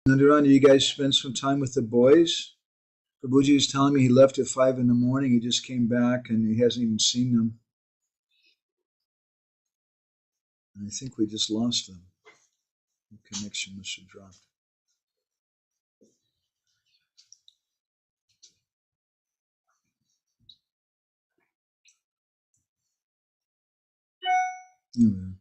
Nandarani, you guys spend some time with the boys? Prabhuji was telling me he left at 5 in the morning. He just came back and he hasn't even seen them. And I think we just lost them. The connection must have dropped. Anyway.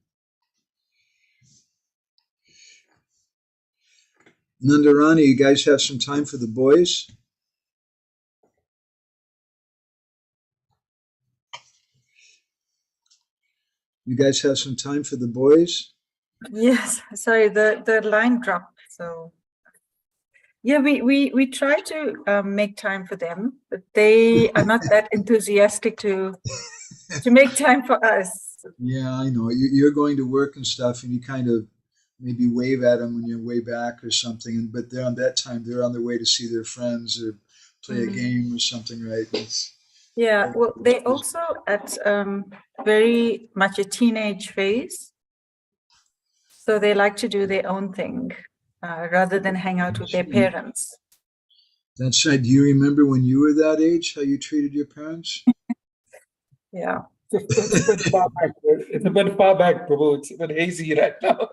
Nandarani, you guys have some time for the boys? You guys have some time for the boys? Yes, sorry, the line dropped. So yeah, we try to make time for them, but they are not that enthusiastic to make time for us. Yeah, I know. You're going to work and stuff, and you kind of maybe wave at them when you're way back or something. But they're on that time, they're on their way to see their friends or play a game or something, right? Yeah, well, they also at very much a teenage phase. So they like to do their own thing rather than hang out with their parents. That's right. Do you remember when you were that age, how you treated your parents? Yeah. It's a bit far back. It's a bit far back, Prabhu. It's a bit hazy right now.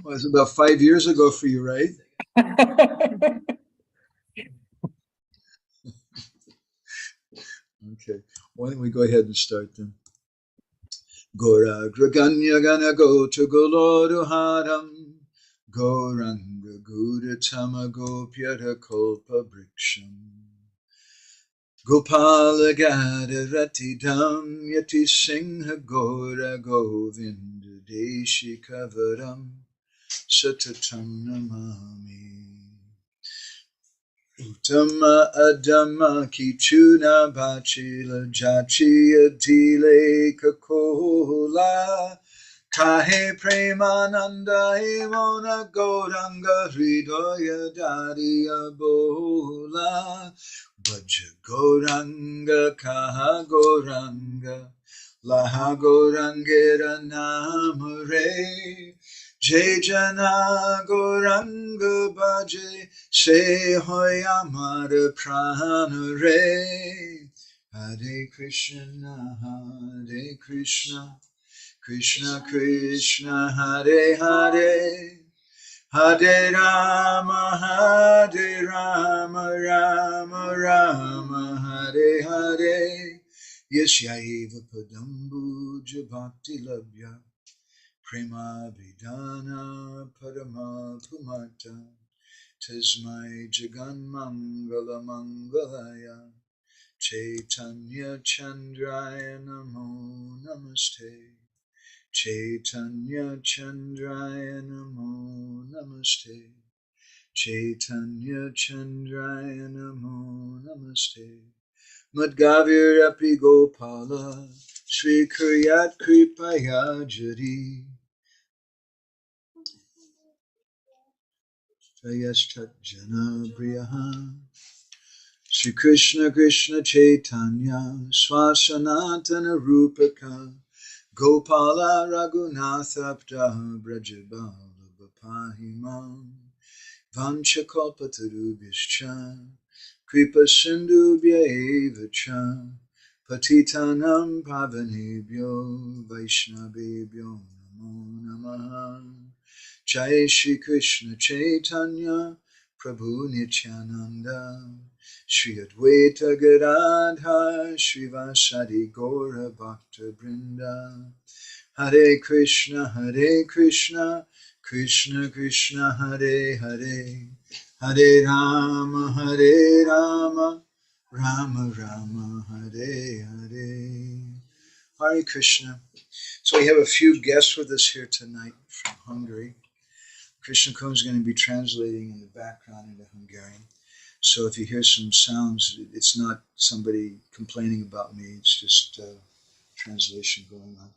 Well, it's about 5 years ago for you, right? Okay. Why don't we go ahead and start then? Gora Graganya Gana Go to Golodu Haram Goranga Gura Tamago Pyata Kolpa Briksham Gopala Gada Ratidam Yati Singha Gora Govinda Deshi Kavaram Satatam Namami Uttama Adama Kichuna Bachila Jachi Adile Kakola Kahe Premananda Himona Goranga Hridoya Dadiya Bola Bhaja Goranga Kaha Goranga Laha Gorangera Namare Jai Jana Goranga Bhaje Se Hoyamara Prana Re Hare Krishna Hare Krishna Krishna Krishna Hare Hare Hare Rama Rama Rama Hare Hare Yashaiva Padambu Jabhakti Labhya Prema Vidana Parama Pumata Tasmai Jagan Mangala Mangalaya Chaitanya Chandraya Namo Namaste Chaitanya Chandraya Namo Namaste Chaitanya Chandraya Namo Namaste Madgavir Api Gopala Sri Kuryat Kripaya Jari Jayashtat Jana Priyaha Sri Krishna Krishna Chaitanya Swasanatana Rupaka Gopala Raghunathapta Brajabala Bapahimam Vanchakalpatarubhishcha Kripa Sindhubhya Evacha Patitanam Pavanebhyo Vaishnavebhyo Namo Namaha Jai Shri Krishna Chaitanya Prabhu Nityananda Shri Advaita Gadadha Shri Vasadi Gaura Bhakta Brinda Hare Krishna Krishna Krishna Hare Hare Hare Rama Rama Rama Hare Hare Hare Krishna. So we have a few guests with us here tonight from Hungary. Krishna Kun is going to be translating in the background into Hungarian. So if you hear some sounds, it's not somebody complaining about me. It's just translation going on.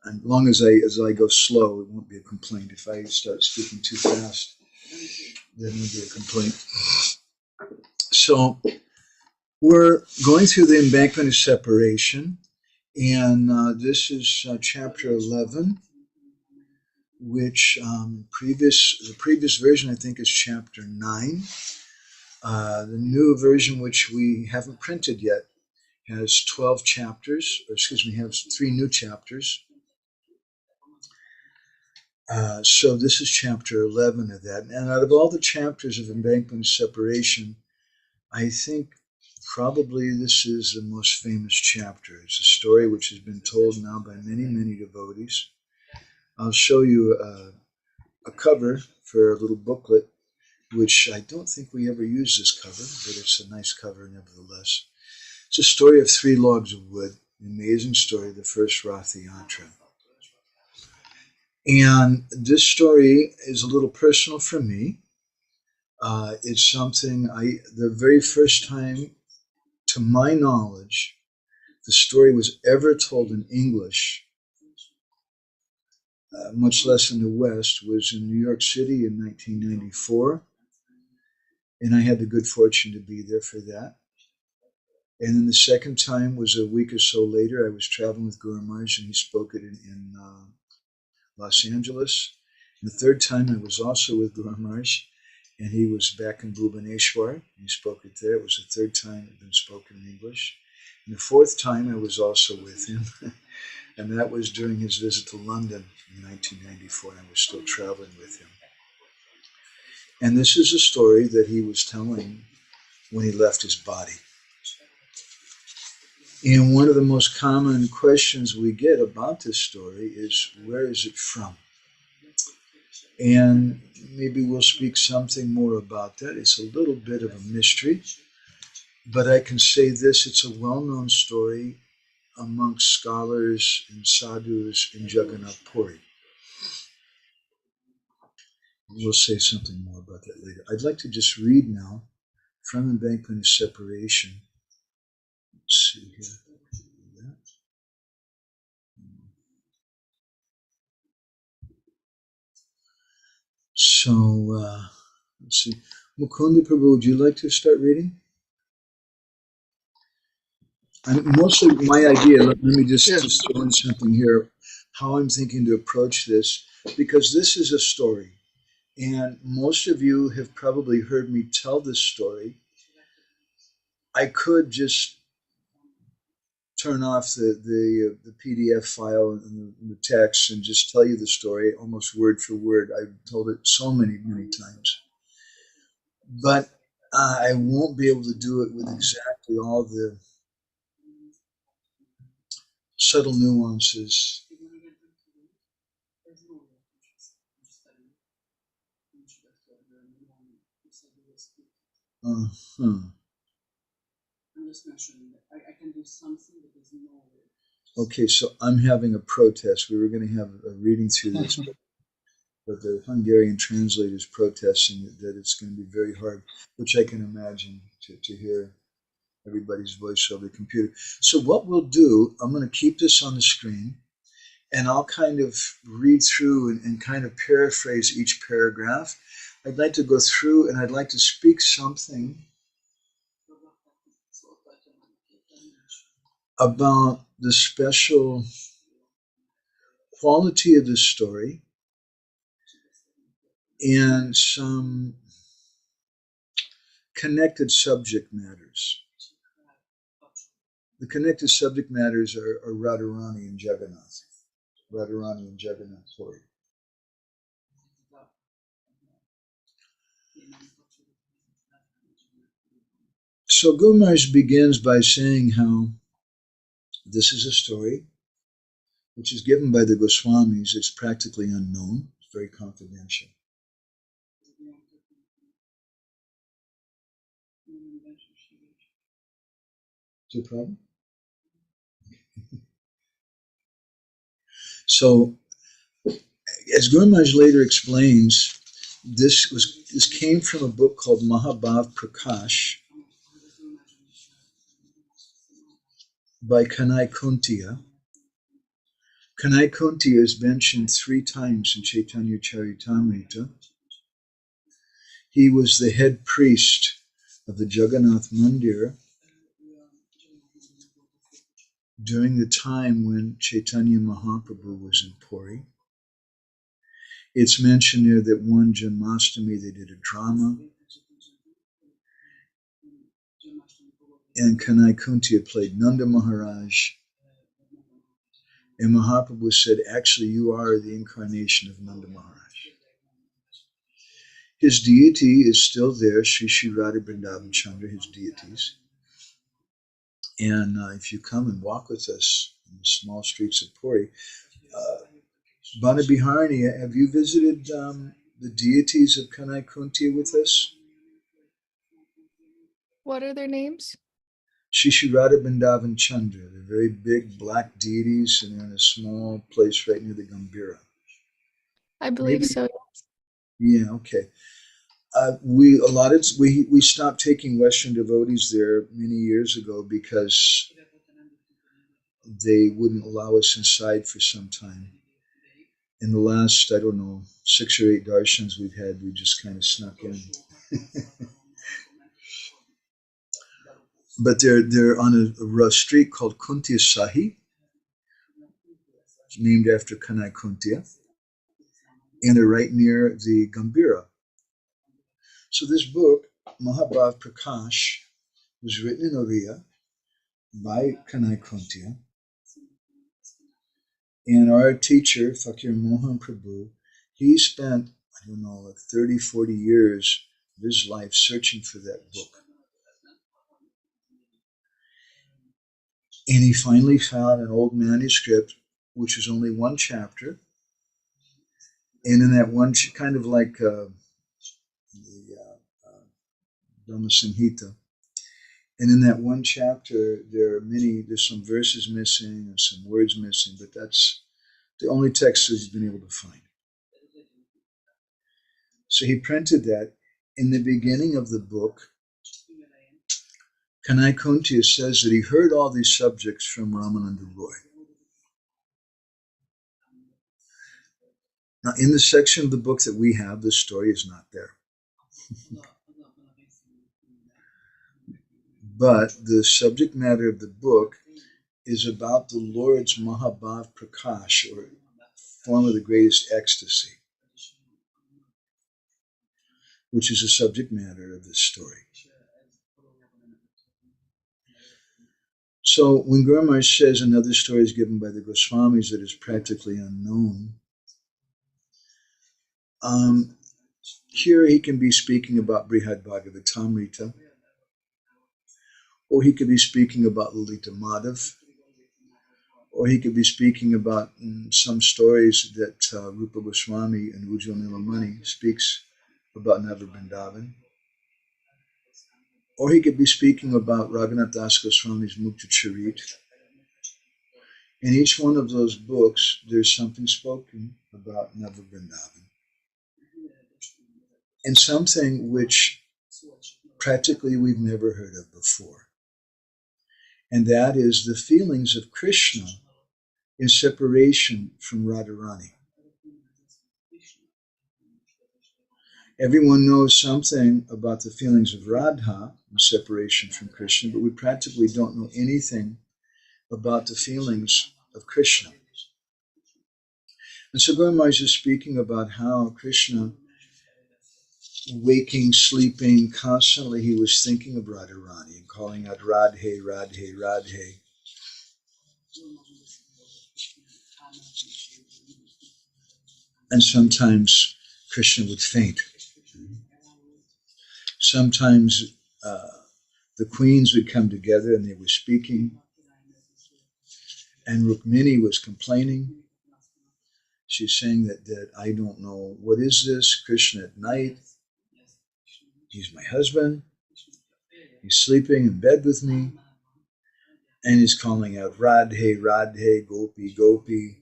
And as long as I go slow, it won't be a complaint. If I start speaking too fast, then it'll be a complaint. So we're going through the embankment of separation, and this is chapter 11. which the previous version I think is chapter 9. The new version, which we haven't printed yet, has 12 chapters, or excuse me, has 3 new chapters. So this is chapter 11 of that. And out of all the chapters of Embankment and Separation, I think probably this is the most famous chapter. It's a story which has been told now by many, many devotees. I'll show you a cover for a little booklet, which I don't think we ever use this cover, but it's a nice cover nevertheless. It's a story of 3 logs of wood, an amazing story of the first Ratha-yatra. And this story is a little personal for me. It's something the very first time, to my knowledge, the story was ever told in English, much less in the West, was in New York City in 1994. And I had the good fortune to be there for that. And then the second time was a week or so later. I was traveling with Gour and he spoke it in Los Angeles. And the third time I was also with Gour and he was back in Bhubaneswar. He spoke it there. It was the third time it had been spoken in English. And the fourth time I was also with him. And that was during his visit to London in 1994. And I was still traveling with him. And this is a story that he was telling when he left his body. And one of the most common questions we get about this story is, where is it from? And maybe we'll speak something more about that. It's a little bit of a mystery, but I can say this, it's a well-known story amongst scholars and sadhus in Jagannath Puri. We'll say something more about that later. I'd like to just read now from Embankment and Separation. Let's see here. So, let's see. Mukunda Prabhu, would you like to start reading? Mostly my idea, let me just throw in something here, how I'm thinking to approach this, because this is a story. And most of you have probably heard me tell this story. I could just turn off the PDF file and the text and just tell you the story almost word for word. I've told it so many, many times. But I won't be able to do it with exactly all the subtle nuances. I'm just mentioning that I can do something, but there's no way. Okay, so I'm having a protest. We were going to have a reading through this, but the Hungarian translator is protesting that it's going to be very hard, which I can imagine to hear everybody's voice over the computer. So what we'll do, I'm going to keep this on the screen, and I'll kind of read through and kind of paraphrase each paragraph. I'd like to go through and I'd like to speak something about the special quality of the story and some connected subject matters. The connected subject matters are Radharani and Jagannath. Radharani and Jagannath story. So Gour begins by saying how this is a story which is given by the Goswamis. It's practically unknown. It's very confidential. Is there a problem? So, as Gour later explains, this came from a book called Maha-bhava-prakasa by Kanai Kuntiya. Kanai Kuntiya is mentioned 3 times in Chaitanya Charitamrita. He was the head priest of the Jagannath Mandir during the time when Chaitanya Mahaprabhu was in Puri. It's mentioned there that one Janmashtami they did a drama, and Kanai Kuntiya played Nanda Maharaj. And Mahaprabhu said, actually, you are the incarnation of Nanda Maharaj. His deity is still there, Sri Sri Radha Vrindavan Chandra, his deities. And if you come and walk with us in the small streets of Puri, Bana Biharani, have you visited the deities of Kanai Kuntiya with us? What are their names? Sri Sri Radha Vrindavan Chandra. They're very big black deities, and they're in a small place right near the Gambhira. I believe so. Yeah, okay. We stopped taking Western devotees there many years ago because they wouldn't allow us inside for some time. In the last, I don't know, 6 or 8 darshans we've had, we just kind of snuck in. But they're on a street called Kuntiya Sahi, named after Kanai Kuntiya, and they're right near the Gambhira. So this book, maha-bhava-prakasa, was written in Oriya by Kanai Kuntiya. And our teacher, Fakir Mohan Prabhu, he spent, I don't know, like 30, 40 years of his life searching for that book. And he finally found an old manuscript, which was only one chapter. And in that one, kind of like the Dhamma Samhita. And in that one chapter, there's some verses missing and some words missing, but that's the only text that he's been able to find. So he printed that. In the beginning of the book, Kanai Kuntiya says that he heard all these subjects from Ramananda Roy. Now, in the section of the book that we have, this story is not there. But the subject matter of the book is about the Lord's maha-bhava-prakasa, or form of the greatest ecstasy, which is the subject matter of this story. So when Guru Maharaj says another story is given by the Goswamis that is practically unknown, here he can be speaking about Brihad Bhagavatamrita, or he could be speaking about Lalita Madhav, or he could be speaking about some stories that Rupa Goswami and Ujjwal Nilamani speaks about Nava Vrindavan. Or he could be speaking about Raghunath Das Goswami's Mukta Charit. In each one of those books, there's something spoken about Nava Vrindavan. And something which practically we've never heard of before. And that is the feelings of Krishna in separation from Radharani. Everyone knows something about the feelings of Radha in separation from Krishna, but we practically don't know anything about the feelings of Krishna. And so Guru Maharaj is speaking about how Krishna, waking, sleeping, constantly he was thinking of Radharani and calling out Radhe, Radhe, Radhe. And sometimes Krishna would faint. Sometimes the queens would come together and they were speaking. And Rukmini was complaining. She's saying that I don't know, what is this? Krishna at night. He's my husband. He's sleeping in bed with me. And he's calling out Radhe, Radhe, Gopi, Gopi.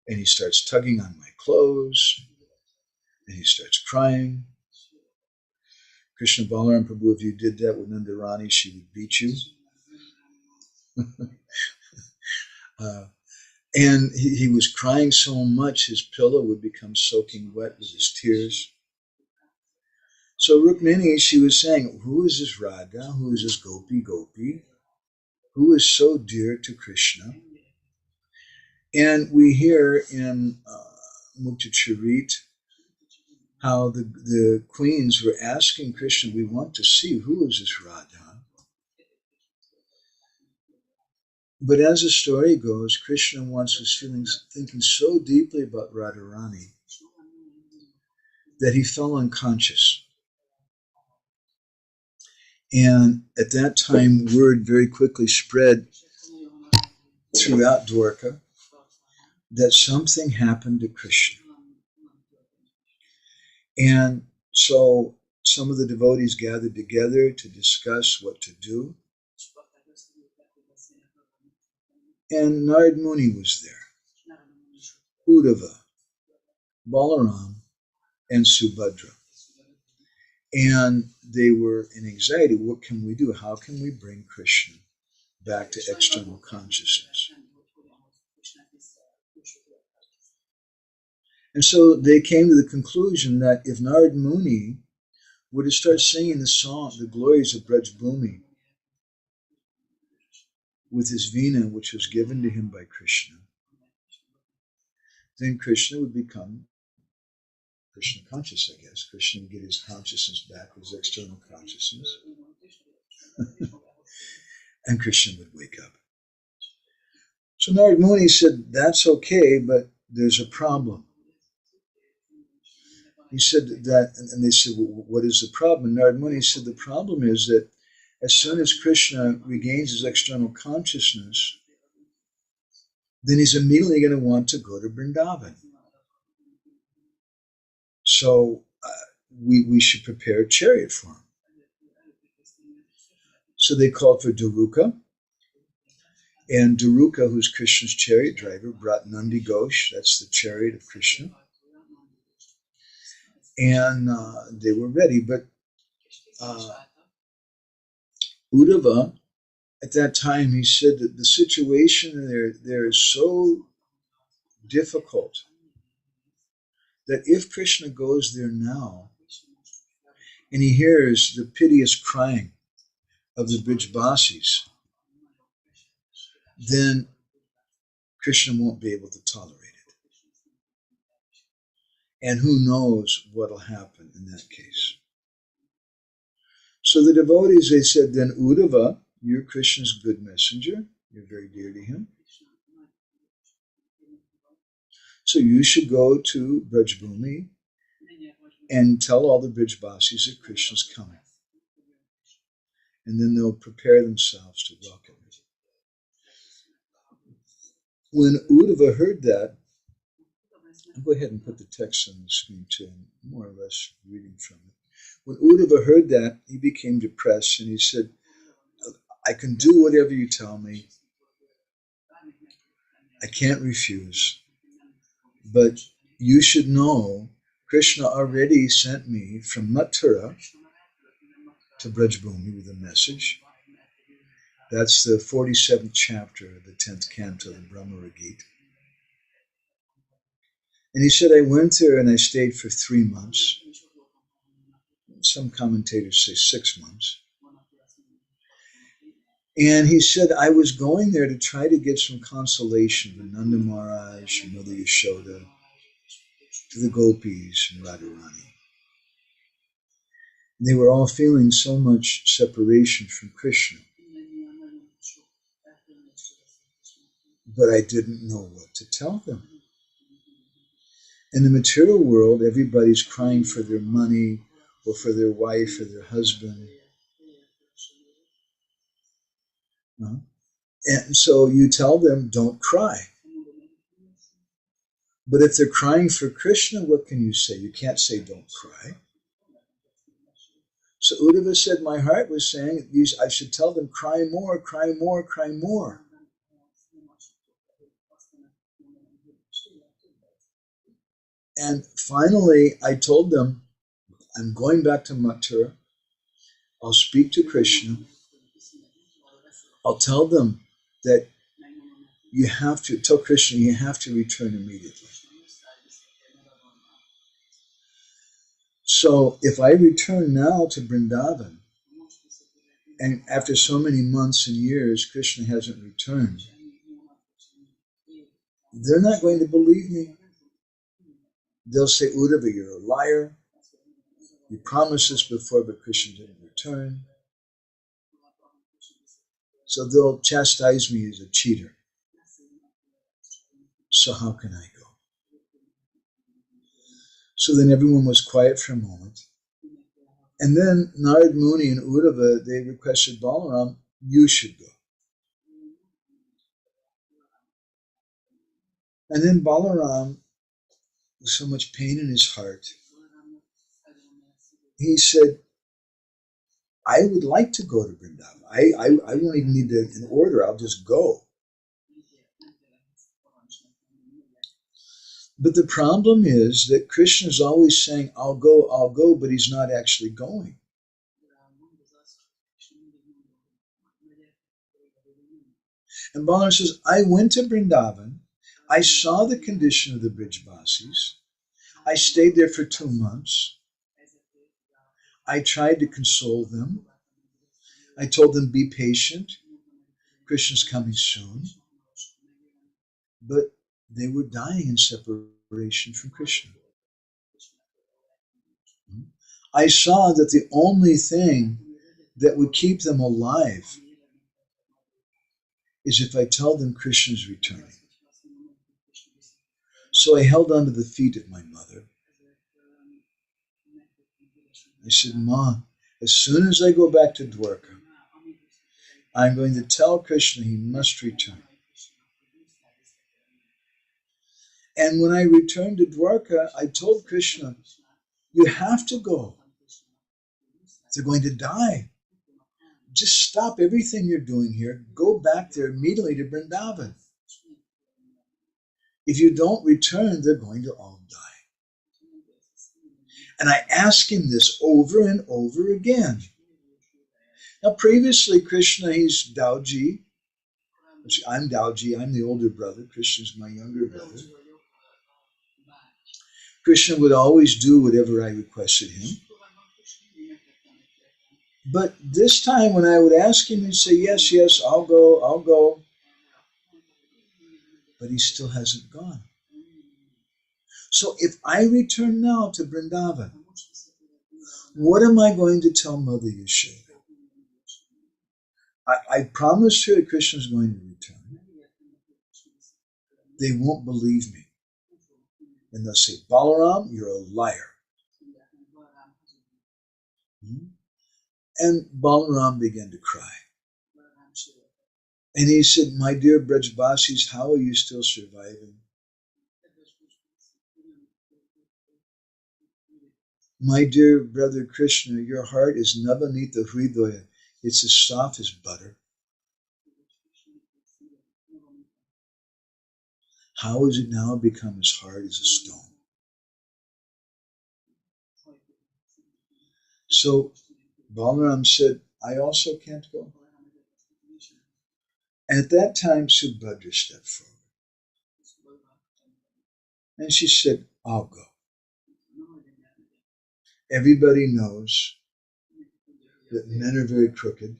And he starts tugging on my clothes. And he starts crying. Krishna Balaram Prabhu, if you did that with Nandarani, she would beat you. And he was crying so much, his pillow would become soaking wet with his tears. So Rukmini, she was saying, who is this Radha? Who is this Gopi, Gopi? Who is so dear to Krishna? And we hear in Mukta Charit, how the queens were asking Krishna, we want to see who is this Radha. But as the story goes, Krishna once was thinking so deeply about Radharani that he fell unconscious. And at that time, word very quickly spread throughout Dwarka that something happened to Krishna. And so some of the devotees gathered together to discuss what to do. And Narad Muni was there, Uddhava, Balaram, and Subhadra. And they were in anxiety. What can we do? How can we bring Krishna back to external consciousness? And so they came to the conclusion that if Narad Muni were to start singing the song, the glories of Braj Bhumi, with his veena, which was given to him by Krishna, then Krishna would become Krishna conscious, I guess. Krishna would get his consciousness back, his external consciousness. And Krishna would wake up. So Narad Muni said, that's okay, but there's a problem. He said that, and they said, well, what is the problem? And Narad Muni said, the problem is that as soon as Krishna regains his external consciousness, then he's immediately going to want to go to Vrindavan. So we should prepare a chariot for him. So they called for Daruka. And Daruka, who's Krishna's chariot driver, brought Nandi Ghosh, that's the chariot of Krishna. And they were ready. But Uddhava, at that time, he said that the situation there is so difficult that if Krishna goes there now and he hears the piteous crying of the Brijbasis, then Krishna won't be able to tolerate it. And who knows what will happen in that case. So the devotees, they said, then Uddhava, you're Krishna's good messenger. You're very dear to him. So you should go to Braj Bhumi and tell all the Brijbasis that Krishna's coming. And then they'll prepare themselves to welcome him. When Uddhava heard that, I'll go ahead and put the text on the screen too, I'm more or less reading from it. When Uddhava heard that, he became depressed and he said, I can do whatever you tell me. I can't refuse. But you should know, Krishna already sent me from Mathura to Braj Bhumi with a message. That's the 47th chapter of the 10th canto of the Brahmara Gita. And he said, I went there and I stayed for 3 months. Some commentators say 6 months. And he said, I was going there to try to get some consolation from Nanda Maharaj and Mother Yashoda, to the gopis and Radharani. They were all feeling so much separation from Krishna. But I didn't know what to tell them. In the material world, everybody's crying for their money or for their wife or their husband. And so you tell them, don't cry. But if they're crying for Krishna, what can you say? You can't say, don't cry. So Uddhava said, my heart was saying, I should tell them, cry more, cry more, cry more. And finally, I told them, I'm going back to Mathura. I'll speak to Krishna. I'll tell them that you have to, tell Krishna, you have to return immediately. So if I return now to Vrindavan, and after so many months and years, Krishna hasn't returned, they're not going to believe me. They'll say, Uddhava, you're a liar. You promised this before, but Krishna didn't return. So they'll chastise me as a cheater. So how can I go? So then everyone was quiet for a moment. And then Narad Muni and Uddhava, they requested Balaram, you should go. And then Balaram, with so much pain in his heart, he said, I would like to go to Vrindavan. I won't even need an order. I'll just go. But the problem is that Krishna is always saying, I'll go, but he's not actually going. And Balaram says, I went to Vrindavan. I saw the condition of the Brijbasis. I stayed there for 2 months. I tried to console them. I told them, be patient. Krishna's coming soon. But they were dying in separation from Krishna. I saw that the only thing that would keep them alive is if I tell them Krishna's returning. So I held onto the feet of my mother. I said, Ma, as soon as I go back to Dwarka, I'm going to tell Krishna he must return. And when I returned to Dwarka, I told Krishna, you have to go. They're going to die. Just stop everything you're doing here. Go back there immediately to Vrindavan. If you don't return, they're going to all die. And I asked him this over and over again. Now, previously, Krishna, he's Dauji. I'm Dauji. I'm the older brother. Krishna's my younger brother. Krishna would always do whatever I requested him. But this time, when I would ask him, he'd say, yes, yes, I'll go. But he still hasn't gone. So if I return now to Vrindavan, what am I going to tell Mother Yashoda? I promised her that Krishna's going to return. They won't believe me. And they'll say, Balaram, you're a liar. And Balaram began to cry. And he said, my dear Brajbasis, how are you still surviving? My dear brother Krishna, your heart is Navanita Hridaya. It's as soft as butter. How has it now become as hard as a stone? So Balaram said, I also can't go. And at that time, Subhadra stepped forward. And she said, I'll go. Everybody knows that men are very crooked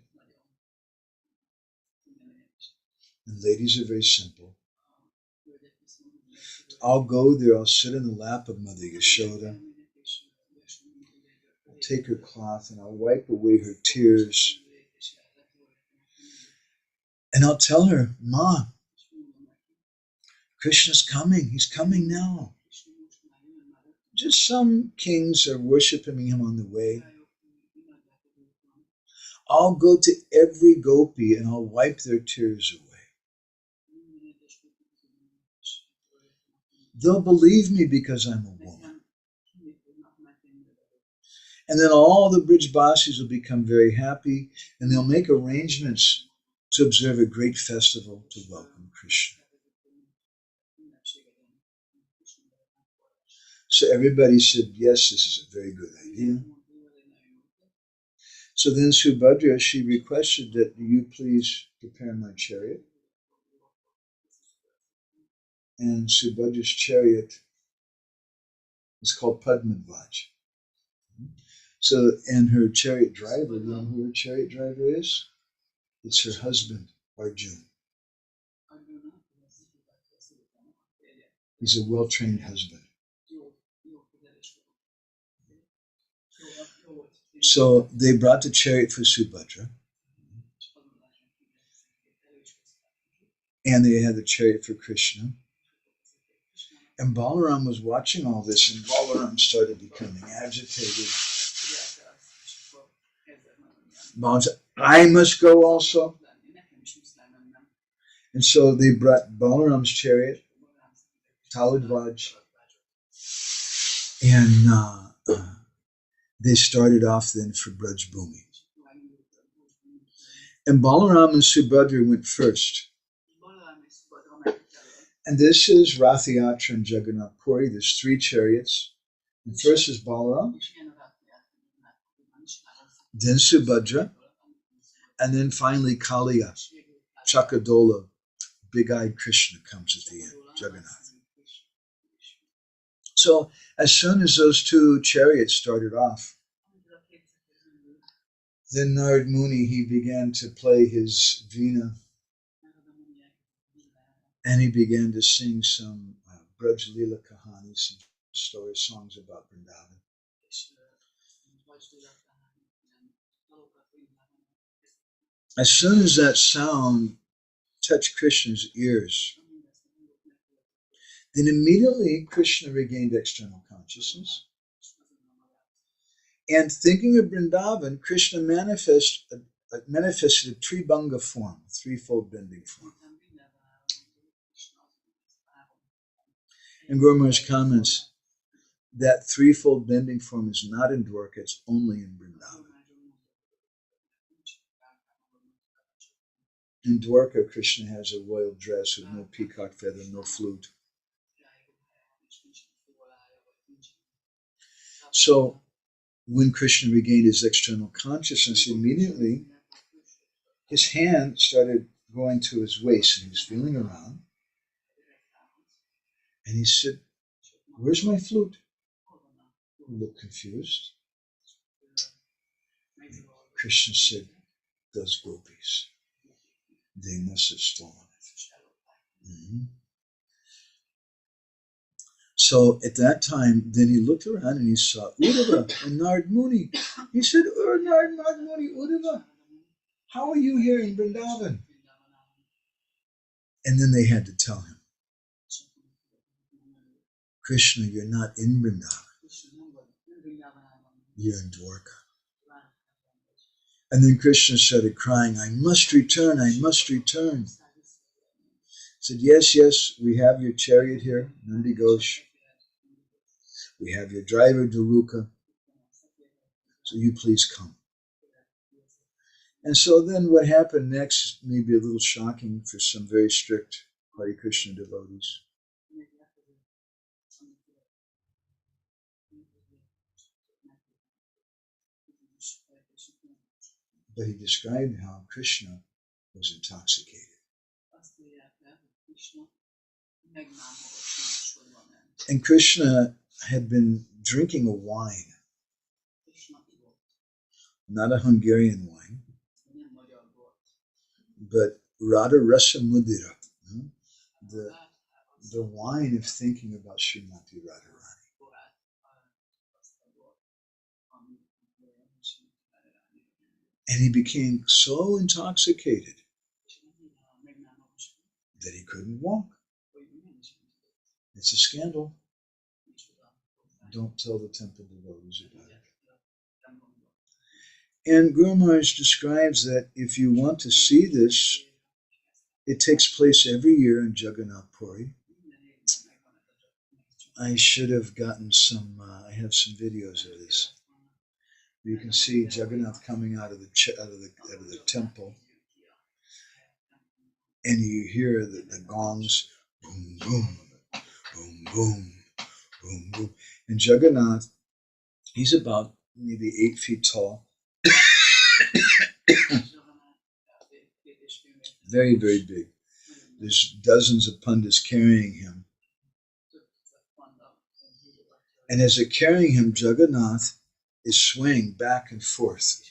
and ladies are very simple. I'll go there, I'll sit in the lap of Mother Yashoda. I'll take her cloth and I'll wipe away her tears. And I'll tell her, Ma, Krishna's coming. He's coming now. Just some kings are worshiping him on the way. I'll go to every gopi and I'll wipe their tears away. They'll believe me because I'm a woman. And then all the Brijbasis will become very happy and they'll make arrangements to observe a great festival to welcome Krishna. So everybody said, yes, this is a very good idea. So then Subhadra, she requested that you please prepare my chariot. And Subhadra's chariot is called Padmadvaj. So, and her chariot driver, you know who her chariot driver is? It's her husband, Arjuna. He's a well-trained husband. So they brought the chariot for Subhadra, and they had the chariot for Krishna. And Balaram was watching all this, and Balaram started becoming agitated. Balaram said, I must go also. And so they brought Balaram's chariot, Taludvaj, and they started off then for Braj Bhumi. And Balaram and Subhadra went first. And this is Ratha-yatra and Jagannath Puri. There's 3 chariots. And first is Balaram, then Subhadra, and then finally Kaliya, Chakadola, big-eyed Krishna comes at the end, Jagannath. So as soon as those 2 chariots started off, then Narad Muni, he began to play his veena, and he began to sing some Braj Leela Kahani, some story songs about Vrindavan. As soon as that sound touched Krishna's ears, then immediately Krishna regained external consciousness. And thinking of Vrindavan, Krishna manifested a Tribhanga form, a threefold bending form. And Gour Maharaj comments that threefold bending form is not in Dwarka, it's only in Vrindavan. In Dwarka, Krishna has a royal dress with no peacock feather, no flute. So when Krishna regained his external consciousness, immediately his hand started going to his waist, and he was feeling around. And he said, where's my flute? He looked confused. And Krishna said, those gopis, they must have stolen it. Mm-hmm. So at that time, then he looked around and he saw Uddhava and Narad Muni. He said, Narad Muni, Uddhava, how are you here in Vrindavan? And then they had to tell him, Krishna, you're not in Vrindavan. You're in Dwarka. And then Krishna started crying, I must return, I must return. He said, yes, we have your chariot here, Nandi Ghosh. We have your driver, Daruka. So you please come. And so then what happened next may be a little shocking for some very strict Hare Krishna devotees. But he described how Krishna was intoxicated. And Krishna had been drinking a wine, not a Hungarian wine, but Radha Rasa Mudira, the wine of thinking about Srimati Radharani. And he became so intoxicated that he couldn't walk. It's a scandal. Don't tell the temple devotees about it. And Gour Maharaj describes that if you want to see this, it takes place every year in Jagannath Puri. I should have gotten some, I have some videos of this. You can see Jagannath coming out of the temple, and you hear the gongs, boom, boom, boom, boom, boom, boom. And Jagannath, he's about maybe 8 feet tall. Very, very big. There's dozens of pundits carrying him. And as they're carrying him, Jagannath is swaying back and forth.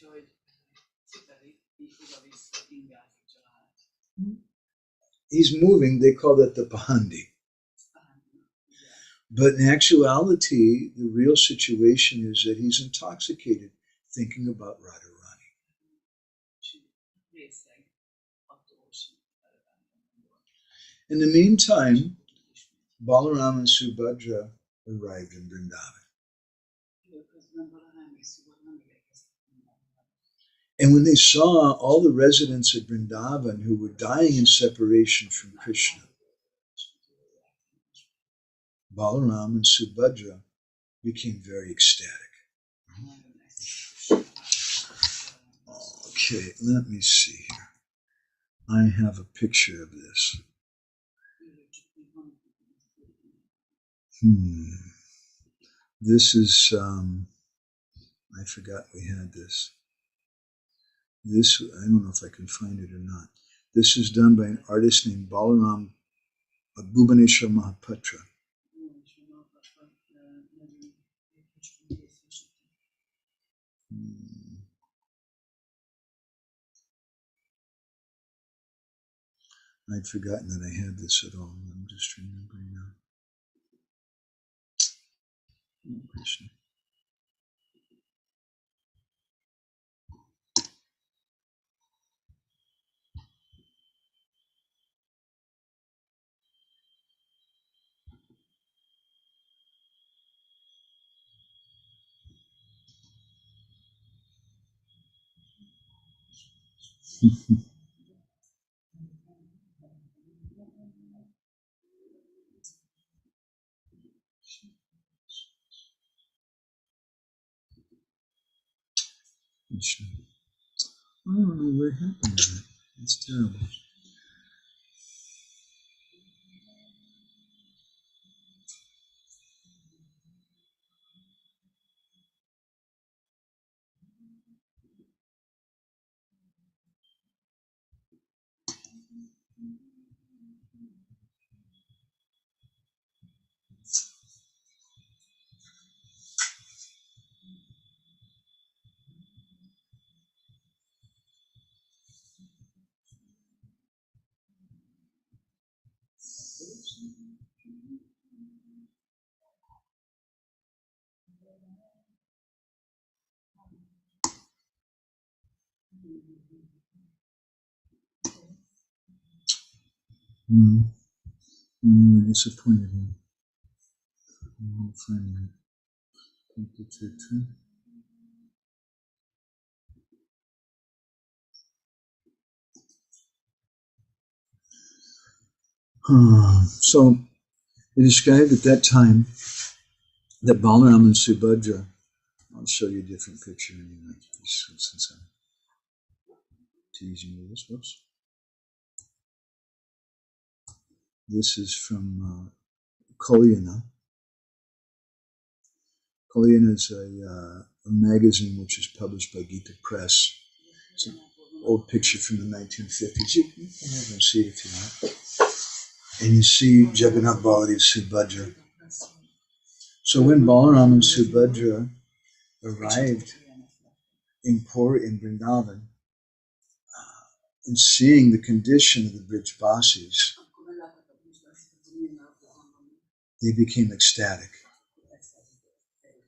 He's moving, they call that the pahandi. But in actuality, the real situation is that he's intoxicated thinking about Radharani. In the meantime, Balaram and Subhadra arrived in Vrindavan. And when they saw all the residents of Vrindavan who were dying in separation from Krishna, Balaram and Subhadra became very ecstatic. Okay, let me see here. I have a picture of this. This is, I forgot we had this. This, I don't know if I can find it or not. This is done by an artist named Balaram Bhubaneswar Mahapatra. I'd forgotten that I had this at all. I'm just remembering now. Oh, Krishna. I don't know what happened to that. It's terrible. I'm disappointed here. I'm finding it. So it described at that time that Balaram and Subhadra, I'll show you a different picture anyway, since I'm teasing you this. Whoops. This is from Kalyana. Kalyana is a magazine which is published by Gita Press. It's an old picture from the 1950s. You can even see it if you want. And you see Jagannath Baladev and Subhadra. So when Balaram and Subhadra arrived in Vrindavan, and seeing the condition of the Brijbasis, they became ecstatic.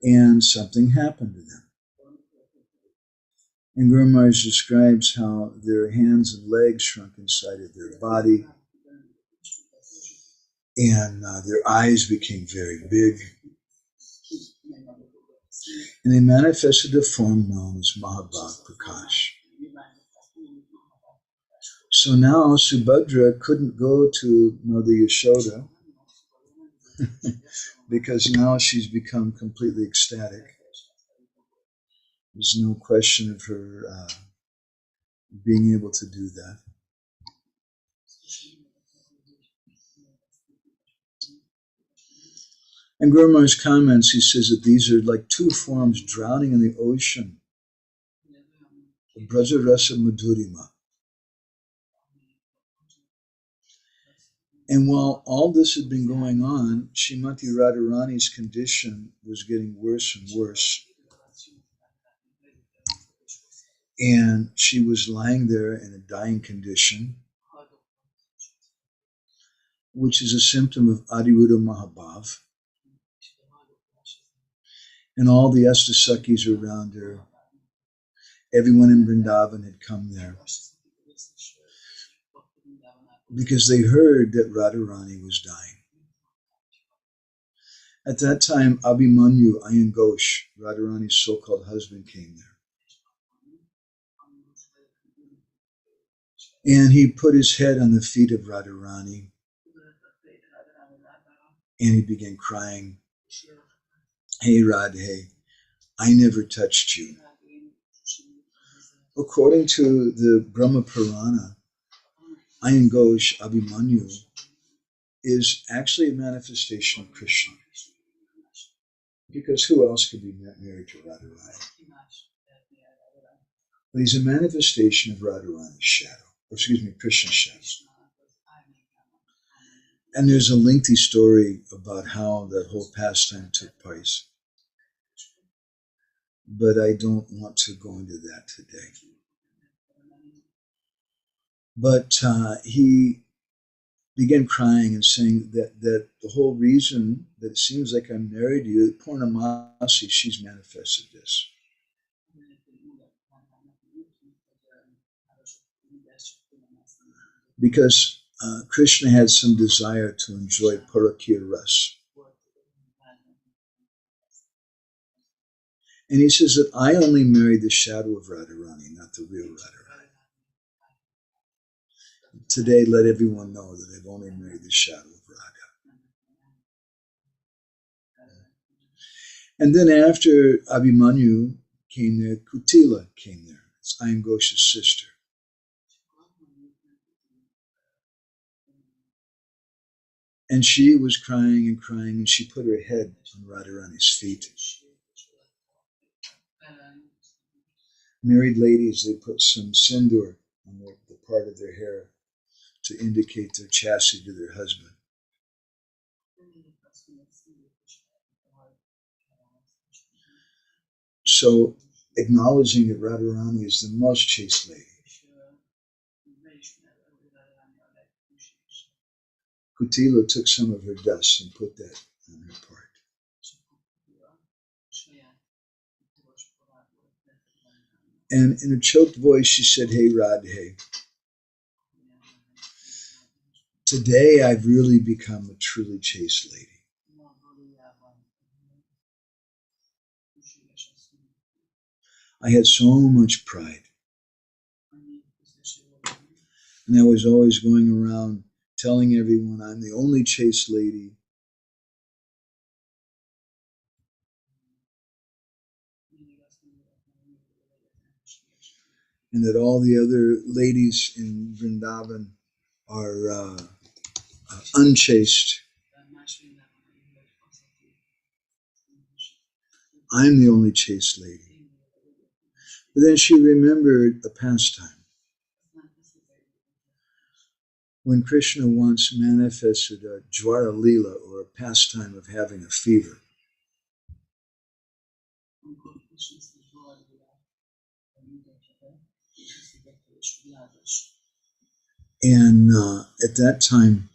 And something happened to them. And Guru Maharaj describes how their hands and legs shrunk inside of their body, and their eyes became very big. And they manifested a form known as maha-bhava-prakasa. So now Subhadra couldn't go to Mother Yashoda because now she's become completely ecstatic. There's no question of her being able to do that. And Guru Maharaj comments, he says that these are like two forms drowning in the ocean of Vraja Rasa Madhurima. And while all this had been going on, Srimati Radharani's condition was getting worse and worse. And she was lying there in a dying condition, which is a symptom of Adiruddha Mahabhav. And all the Astasakis around her, everyone in Vrindavan had come there because they heard that Radharani was dying. At that time, Abhimanyu, Ayan Ghosh, Radharani's so-called husband, came there. And he put his head on the feet of Radharani and he began crying, "Hey Radhe, I never touched you." According to the Brahma Purana, Ayan Ghosh, Abhimanyu, is actually a manifestation of Krishna. Because who else could be married to Radharani? But he's a manifestation of Radharani's shadow, or excuse me, Krishna's shadow. And there's a lengthy story about how that whole pastime took place. But I don't want to go into that today. But he began crying and saying that the whole reason that it seems like I'm married to you, Purnamasi, she's manifested this. Because Krishna had some desire to enjoy Parakya Ras. And he says that I only married the shadow of Radharani, not the real Radharani. Today, let everyone know that I've only married the shadow of Radha. And then after Abhimanyu came there, Kutila came there. It's Ayan Ghosh's sister. And she was crying and crying, and she put her head on Radharani's feet. Married ladies, they put some sindoor on the part of their hair to indicate their chastity to their husband. So, acknowledging that Radharani is the most chaste lady. Kutila took some of her dust and put that on her part. And in a choked voice, she said, "Hey, Radhe, today I've really become a truly chaste lady. I had so much pride. And I was always going around telling everyone I'm the only chaste lady. And that all the other ladies in Vrindavan are unchaste. I'm the only chaste lady." But then she remembered a pastime. When Krishna once manifested a Jwara Lila, or a pastime of having a fever. And at that time,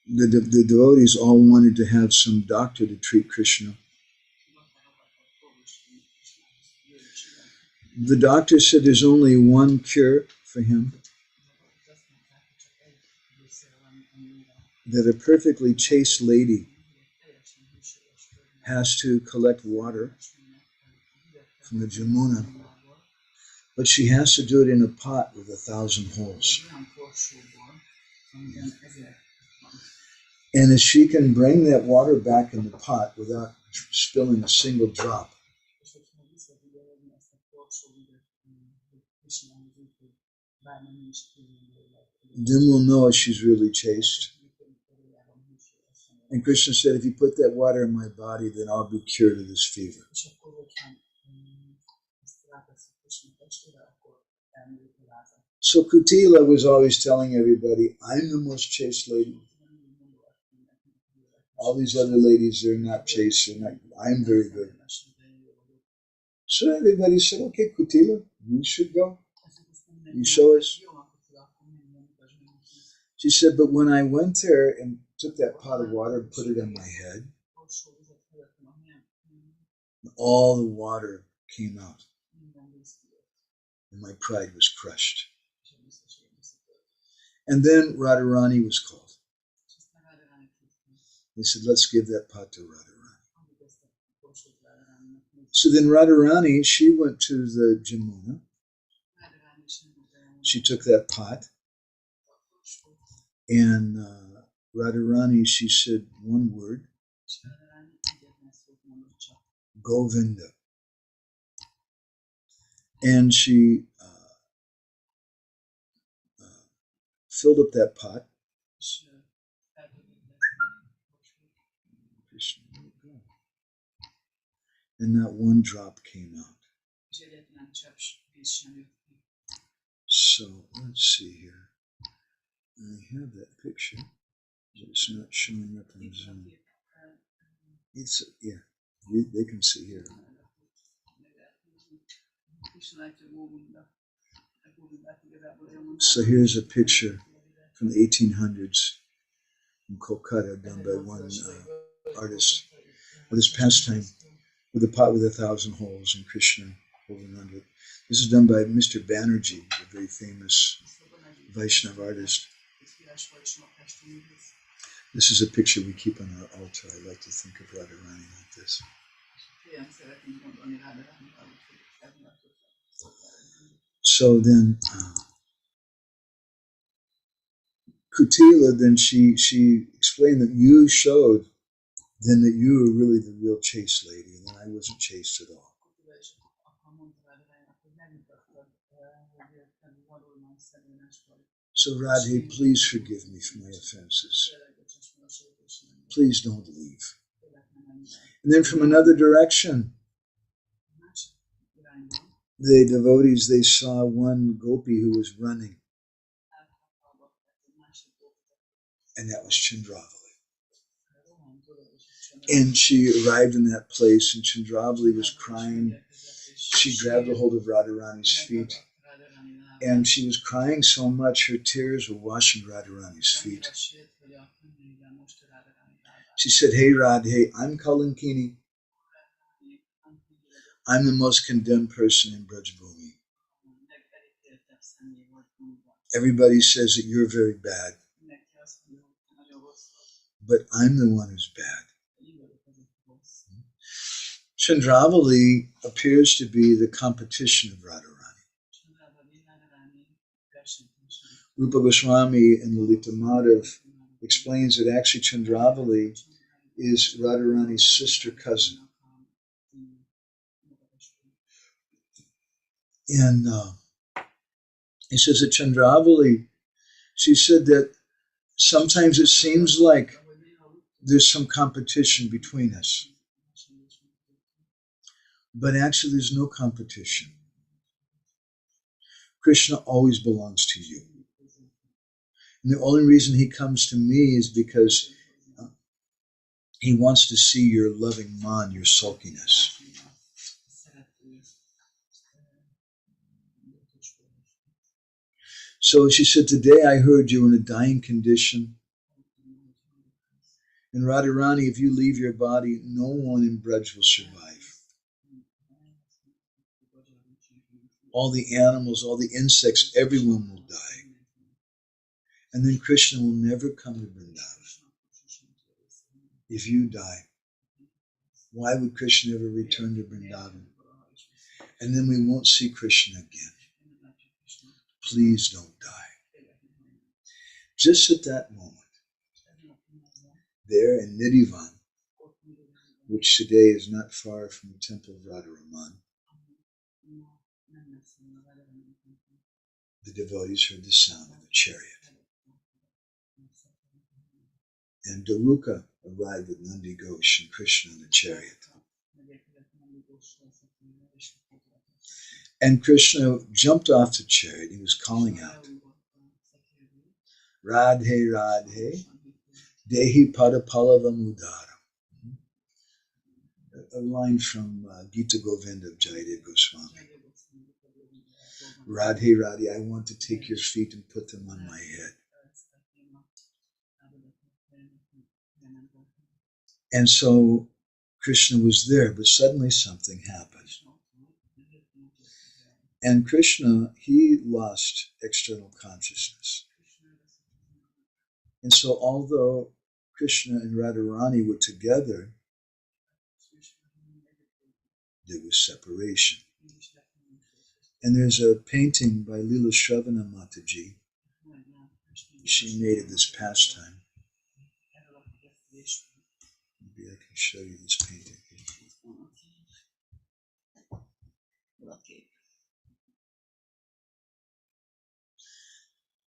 the devotees all wanted to have some doctor to treat Krishna. The doctor said there's only one cure for him. That a perfectly chaste lady has to collect water from the Jamuna, but she has to do it in a pot with 1,000 holes. And if she can bring that water back in the pot without spilling a single drop, then we'll know if she's really chaste. And Krishna said, if you put that water in my body, then I'll be cured of this fever. So Kutila was always telling everybody, I'm the most chaste lady. All these other ladies, they're not chaste. I'm very good. So everybody said, okay, Kutila, you should go. You show us. She said, but when I went there and took that pot of water and put it on my head, All the water came out, and my pride was crushed. And then Radharani was called. They said, let's give that pot to Radharani. So then Radharani, she went to the Jamuna. She took that pot, and Radharani, she said one word, Govinda. And she filled up that pot. And not one drop came out. So let's see here. I have that picture. It's not showing up in Zoom. It's, yeah, they can see here. So here's a picture from the 1800s in Kolkata, done by one artist with his pastime, with a pot with 1,000 holes and Krishna holding under it. This is done by Mr. Banerjee, a very famous Vaishnava artist. This is a picture we keep on our altar. I like to think of Radharani like this. So then, Kutila, then she explained that you showed then that you were really the real chaste lady, and I wasn't chaste at all. So Radhe, please forgive me for my offenses. Please don't leave. And then from another direction, the devotees, they saw one gopi who was running. And that was Chandravali. And she arrived in that place, and Chandravali was crying. She grabbed a hold of Radharani's feet, and she was crying so much, her tears were washing Radharani's feet. She said, hey Radhe, I'm Kalankini. I'm the most condemned person in Braj Bhumi. Everybody says that you're very bad, but I'm the one who's bad. Chandravali appears to be the competition of Radharani. Rupa Goswami and Lalita Madhav explains that actually Chandravali is Radharani's sister cousin. And he says that Chandravali, she said that sometimes it seems like there's some competition between us. But actually there's no competition. Krishna always belongs to you. And the only reason he comes to me is because he wants to see your loving man, your sulkiness. So she said, today I heard you in a dying condition. And Radharani, if you leave your body, no one in Braj will survive. All the animals, all the insects, everyone will die. And then Krishna will never come to Vrindavan. If you die, why would Krishna ever return to Vrindavan? And then we won't see Krishna again. Please don't die. Just at that moment, there in Nidhuvan, which today is not far from the temple of Radharaman, the devotees heard the sound of a chariot. And Daruka arrived with Nandi Ghosh and Krishna in the chariot. And Krishna jumped off the chariot. He was calling out, Radhe, Radhe, Dehi Padapalavam Udara. A line from Gita Govinda of Jayadev Goswami. Radhe, Radhe, I want to take your feet and put them on my head. And so Krishna was there, but suddenly something happened. And Krishna, he lost external consciousness. And so although Krishna and Radharani were together, there was separation. And there's a painting by Lila Shravana Mataji. She made of this pastime. Maybe I can show you this painting.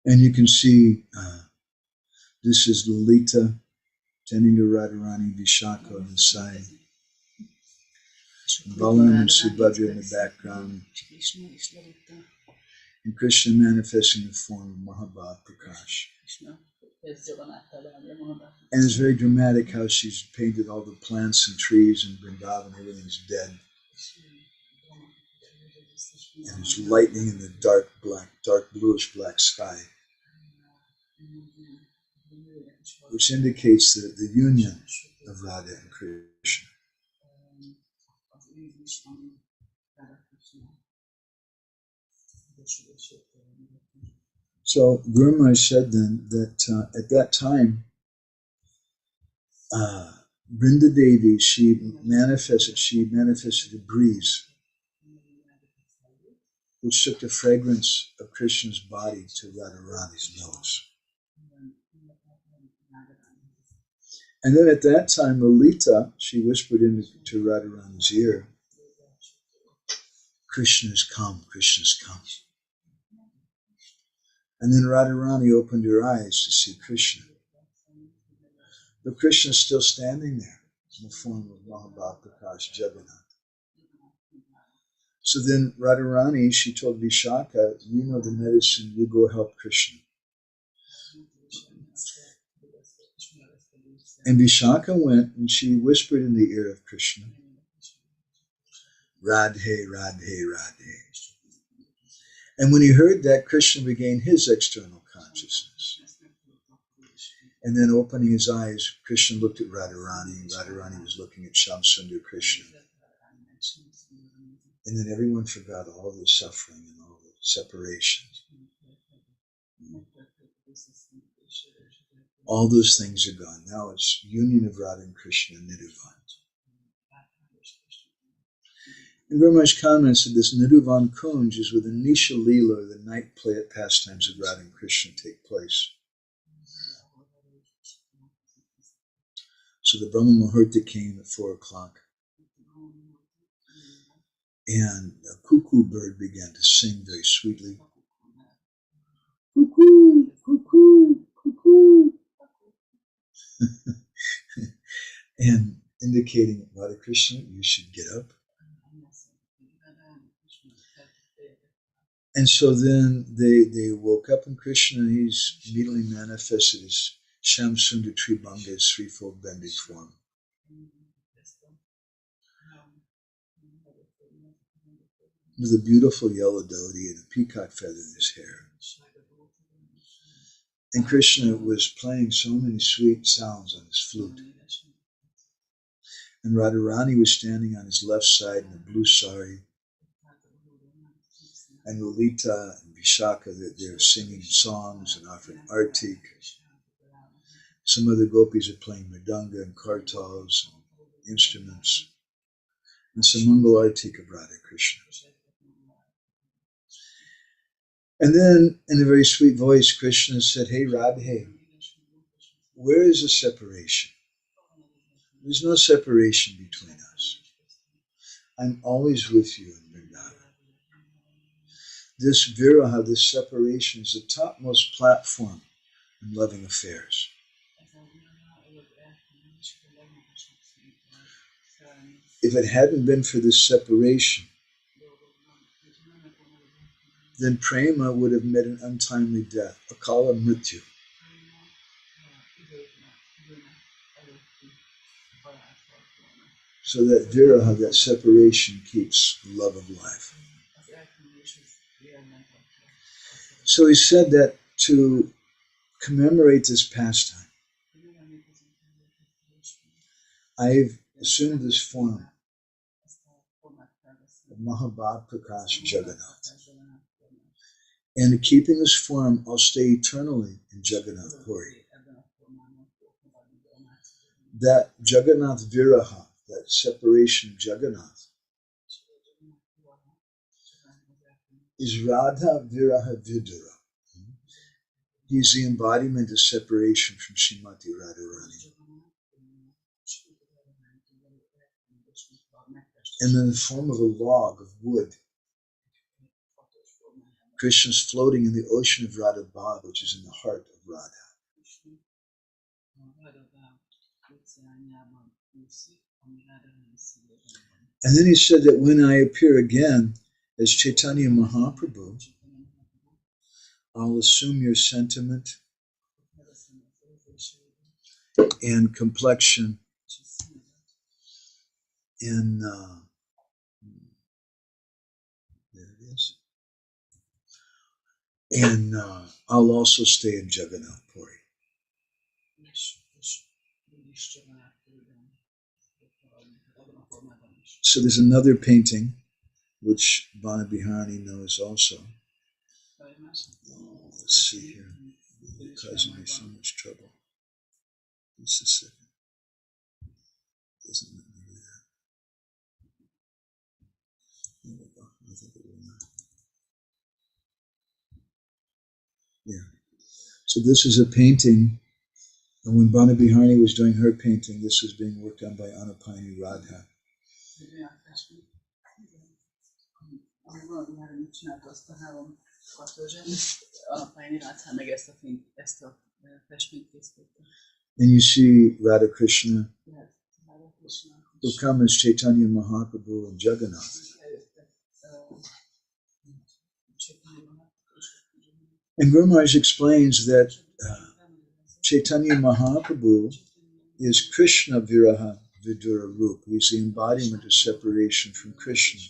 And you can see this is Lalita tending to Radharani, Vishaka on the side. Balaram and Subhadra in the background. And Krishna manifesting in the form of maha-bhava-prakasa. And it's very dramatic how she's painted all the plants and trees and Vrindavan, everything's dead. And there's lightning in the dark bluish black sky, which indicates the union of Radha and Krishna. So Guru Maharaj said then that at that time, Vrinda Devi, she manifested a breeze, which took the fragrance of Krishna's body to Radharani's nose. And then at that time, Lalita, she whispered into Radharani's ear, Krishna's come, Krishna's come. And then Radharani opened her eyes to see Krishna. But Krishna's still standing there in the form of maha-bhava-prakasa Jagannath. So then Radharani, she told Vishaka, you know the medicine, you go help Krishna. And Vishaka went and she whispered in the ear of Krishna, Radhe, Radhe, Radhe. And when he heard that, Krishna regained his external consciousness. And then opening his eyes, Krishna looked at Radharani, and Radharani was looking at Shamsundar Krishna. And then everyone forgot all the suffering and all the separation. All those things are gone. Now it's union of Radha and Krishna and Nidhuvan. And Guru Maharaj comments that this Nidhuvan Kunj is where the Nisha Leela, the night play at pastimes of Radha and Krishna, take place. So the Brahma Muhurta came at 4 o'clock. And a cuckoo bird began to sing very sweetly. Cuckoo, cuckoo, cuckoo. And indicating, Radha Krishna, you should get up. And so then they woke up, and Krishna, he's immediately manifested as Shamsundar Tribhanga, his threefold bended form. With a beautiful yellow dhoti and a peacock feather in his hair. And Krishna was playing so many sweet sounds on his flute. And Radharani was standing on his left side in a blue sari. And Lalita and Vishaka, they're singing songs and offering artik. Some other gopis are playing mridanga and kartals and instruments. And some Mangal artik of Radha Krishna. And then, in a very sweet voice, Krishna said, hey, Radhe, where is the separation? There's no separation between us. I'm always with you in Vrindavan. This viraha, this separation, is the topmost platform in loving affairs. If it hadn't been for this separation, then prema would have met an untimely death, akala mrityu. So that viraha, that separation, keeps love alive. So he said that to commemorate this pastime, I've assumed this form of maha-bhava-prakasa Jagannath. And keeping this form, I'll stay eternally in Jagannath Puri. That Jagannath Viraha, that separation of Jagannath, is Radha Viraha Vidura. He's the embodiment of separation from Srimati Radharani. And in the form of a log of wood, Krishna's floating in the ocean of Radha Bhav, which is in the heart of Radha. And then he said that when I appear again as Chaitanya Mahaprabhu, I'll assume your sentiment and complexion and there it is. And I'll also stay in Jagannath Puri. So there's another painting which Banabiharani knows also. Let's see here. It's causing me so much trouble. Just a second. Doesn't let me do that. There we go. I think it will not. Yeah. So this is a painting, and when Banabiharani was doing her painting, this was being worked on by Anupayani Radha. And you see Radha Krishna, who come as Chaitanya Mahaprabhu and Jagannath. And Guru Maharaj explains that Chaitanya Mahaprabhu is Krishna Viraha Vidura Rup. He's the embodiment of separation from Krishna.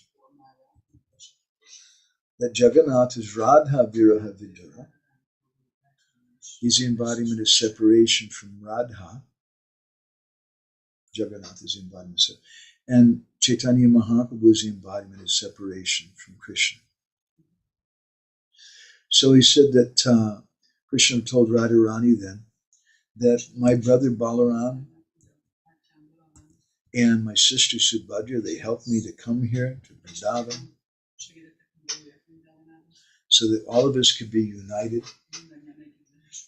That Jagannath is Radha Viraha Vidura. He's the embodiment of separation from Radha. Jagannath is the embodiment of separation. And Chaitanya Mahaprabhu is the embodiment of separation from Krishna. So he said that Krishna told Radharani then that my brother Balaram and my sister Subhadra, they helped me to come here to Vrindavan so that all of us could be united.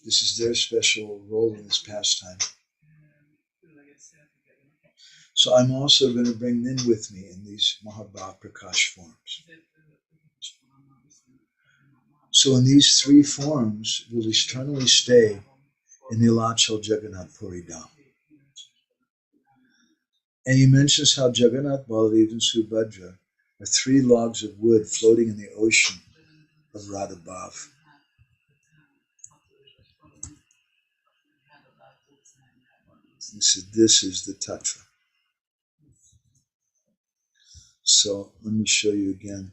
This is their special role in this pastime. So I'm also going to bring them with me in these maha-bhava-prakasa forms. So in these three forms, we'll eternally stay in Nilachal Jagannath Puri Dham. And he mentions how Jagannath Baladev and Subhadra are three logs of wood floating in the ocean of Radha Bhav. He said, this is the tattva. So let me show you again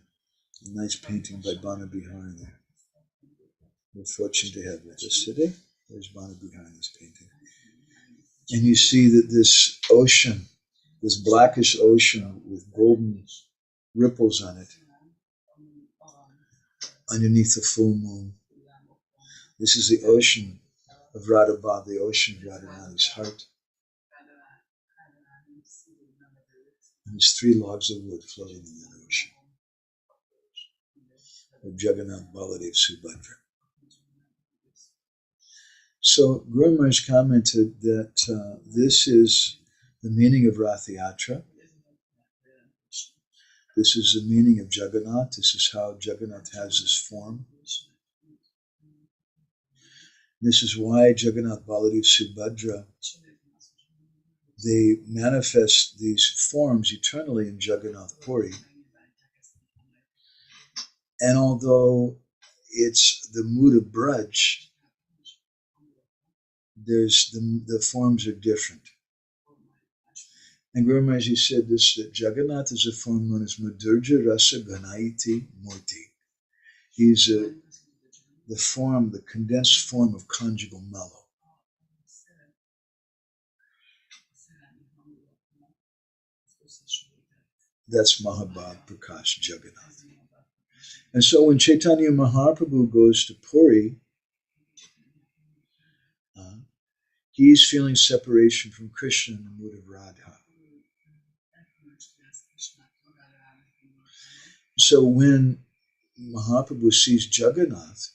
a nice painting by Banabiharani there. We're fortunate to have with us today. There's Banabiharani's painting. And you see that this ocean, this blackish ocean with golden ripples on it, underneath the full moon. This is the ocean of Radha Bhav, the ocean of Radharani's heart. And there's three logs of wood floating in that ocean of Jagannath Baladev Subhadra. So Guru Maharaj commented that this is the meaning of Ratha-yatra. This is the meaning of Jagannath. This is how Jagannath has this form. This is why Jagannath Baladev Subhadra, they manifest these forms eternally in Jagannath Puri. And although it's the mood of Braj, the forms are different. And Guru Maharaj said this, that Jagannath is a form known as Madhurja Rasa Ganaiti Murti. He's the form, the condensed form of conjugal mellow. That's maha-bhava-prakasa, Jagannath. And so when Chaitanya Mahaprabhu goes to Puri, he's feeling separation from Krishna in the mood of Radha. So when Mahaprabhu sees Jagannath,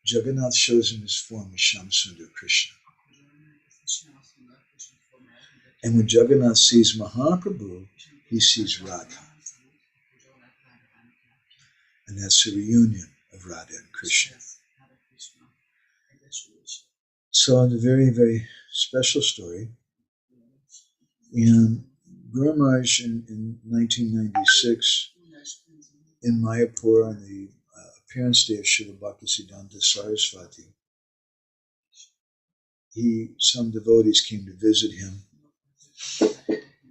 Jagannath shows him his form as Shyamsundar Krishna. And when Jagannath sees Mahaprabhu, he sees Radha. And that's the reunion of Radha and Krishna. So it's a very, very special story. And Guru Maharaj in 1996 in Mayapur on the appearance day of Srila Bhaktisiddhanta Saraswati, some devotees came to visit him,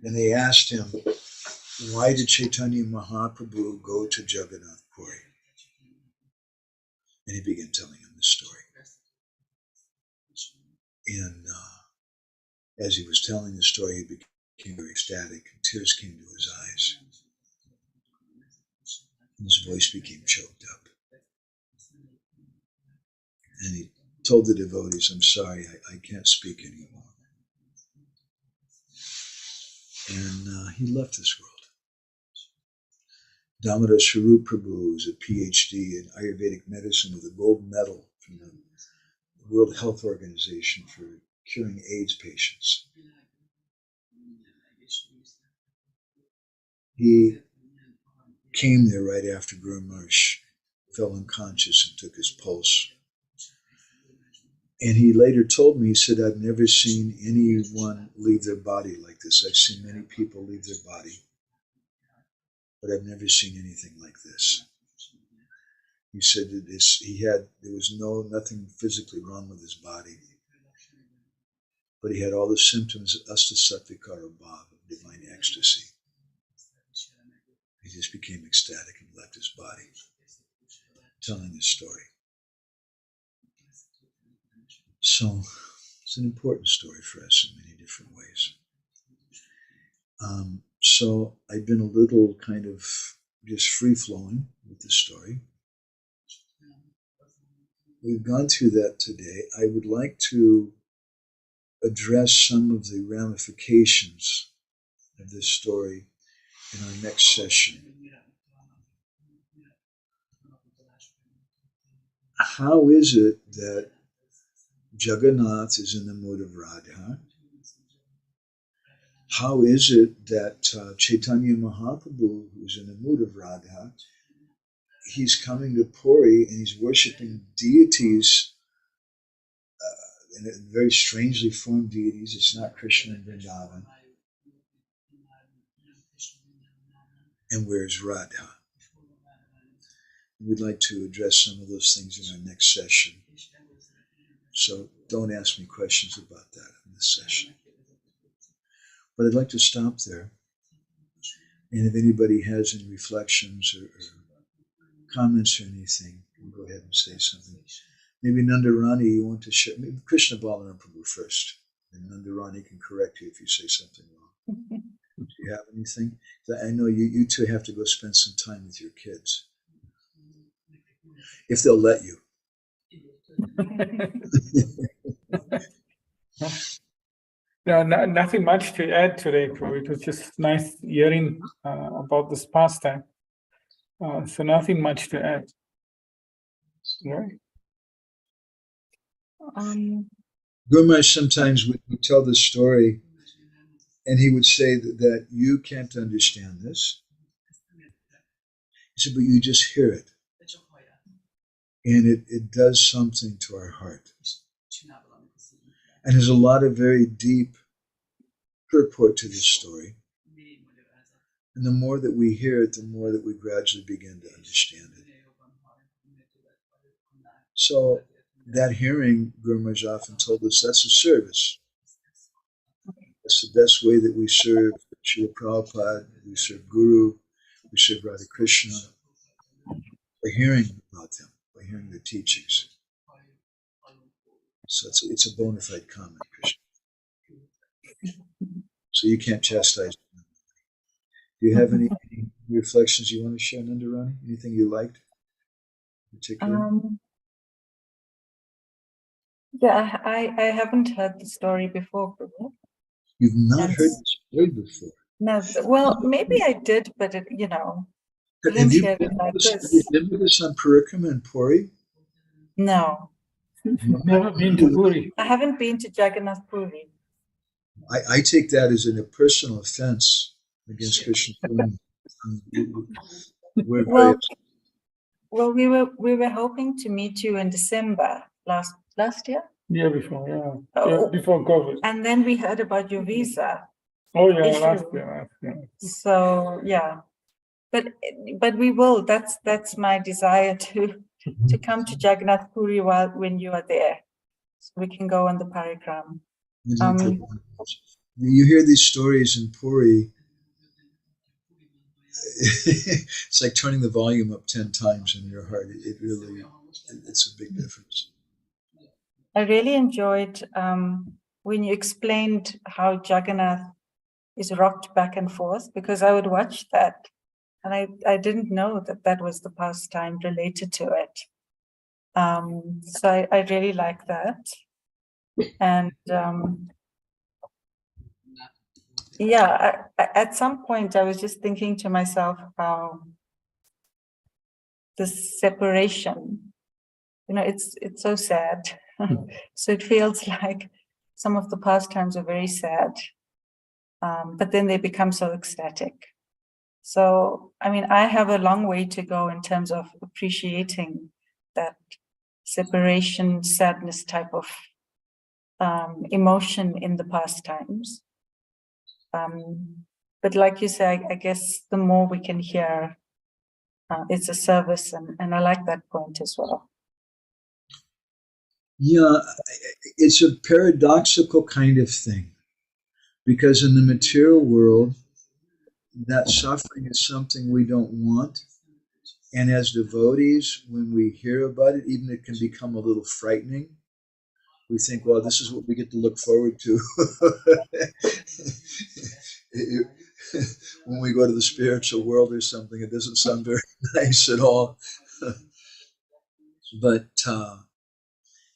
and they asked him, why did Chaitanya Mahaprabhu go to Jagannath Puri? And he began telling them the story. And as he was telling the story, he became very ecstatic, and tears came to his eyes. And his voice became choked up. And he told the devotees, I'm sorry, I can't speak anymore. And he left this world. Damodar Swarup Prabhu is a PhD in Ayurvedic medicine with a gold medal from the World Health Organization for curing AIDS patients. He came there right after Guru Maharaj fell unconscious and took his pulse. And he later told me, he said, I've never seen anyone leave their body like this. I've seen many people leave their body, but I've never seen anything like this. He said that there was nothing physically wrong with his body, but he had all the symptoms of Asta-sattvikara bhava, of divine ecstasy. He just became ecstatic and left his body, telling his story. So it's an important story for us in many different ways. So I've been a little kind of just free-flowing with the story. We've gone through that today. I would like to address some of the ramifications of this story in our next session. How is it that Jagannath is in the mood of Radha? How is it that Chaitanya Mahaprabhu, who's in the mood of Radha, he's coming to Puri and he's worshipping deities, and very strangely formed deities. It's not Krishna and Vrindavan. And where's Radha? We'd like to address some of those things in our next session. So don't ask me questions about that in this session. But I'd like to stop there. And if anybody has any reflections or comments or anything, you can go ahead and say something. Maybe Nandarani, you want to share, maybe Krishna Balaram Prabhu first. And Nandarani can correct you if you say something wrong. Do you have anything? I know you two have to go spend some time with your kids. If they'll let you. No, nothing much to add today, Prabhu. It was just nice hearing about this pastime. So nothing much to add. Right? Guru Maharaj sometimes would tell this story, and he would say that you can't understand this. He said, but you just hear it. And it does something to our heart. And there's a lot of very deep purport to this story. And the more that we hear it, the more that we gradually begin to understand it. So that hearing, Guru Maharaj often told us, that's a service. That's the best way that we serve Srila Prabhupada, we serve Guru, we serve Radha Krishna, by hearing about them, by hearing their teachings. So it's a bona fide comment, Krishna. So you can't chastise them. Do you have any reflections you want to share, Nandarani? Anything you liked in particular? Yeah, I haven't heard the story before, Prabhu. You've not And heard this story before. no, well, maybe I did, but it, Have didn't you hear it been like with have you this. been with us on Parikrama and Puri? No, Never been to Puri. I haven't been to Jagannath Puri. I take that as a personal offense against Krishna. We're very Well, we were hoping to meet you in December last year. Year before, yeah. Oh. Before COVID. And then we heard about your visa Oh yeah, issue. last year. So yeah, but we will. That's my desire to come to Jagannath Puri when you are there, so we can go on the parikram. You hear these stories in Puri. It's like turning the volume up 10 times in your heart. It's a big difference. I really enjoyed when you explained how Jagannath is rocked back and forth, because I would watch that and I didn't know that was the pastime related to it. So I really like that. And yeah, at some point I was just thinking to myself how this separation, it's so sad. So it feels like some of the pastimes are very sad, but then they become so ecstatic. So, I mean, I have a long way to go in terms of appreciating that separation, sadness type of emotion in the pastimes. But like you say, I guess the more we can hear, it's a service, and I like that point as well. Yeah, it's a paradoxical kind of thing, because in the material world, that suffering is something we don't want. And as devotees, when we hear about it, even it can become a little frightening. We think, well, this is what we get to look forward to. When we go to the spiritual world or something, it doesn't sound very nice at all. But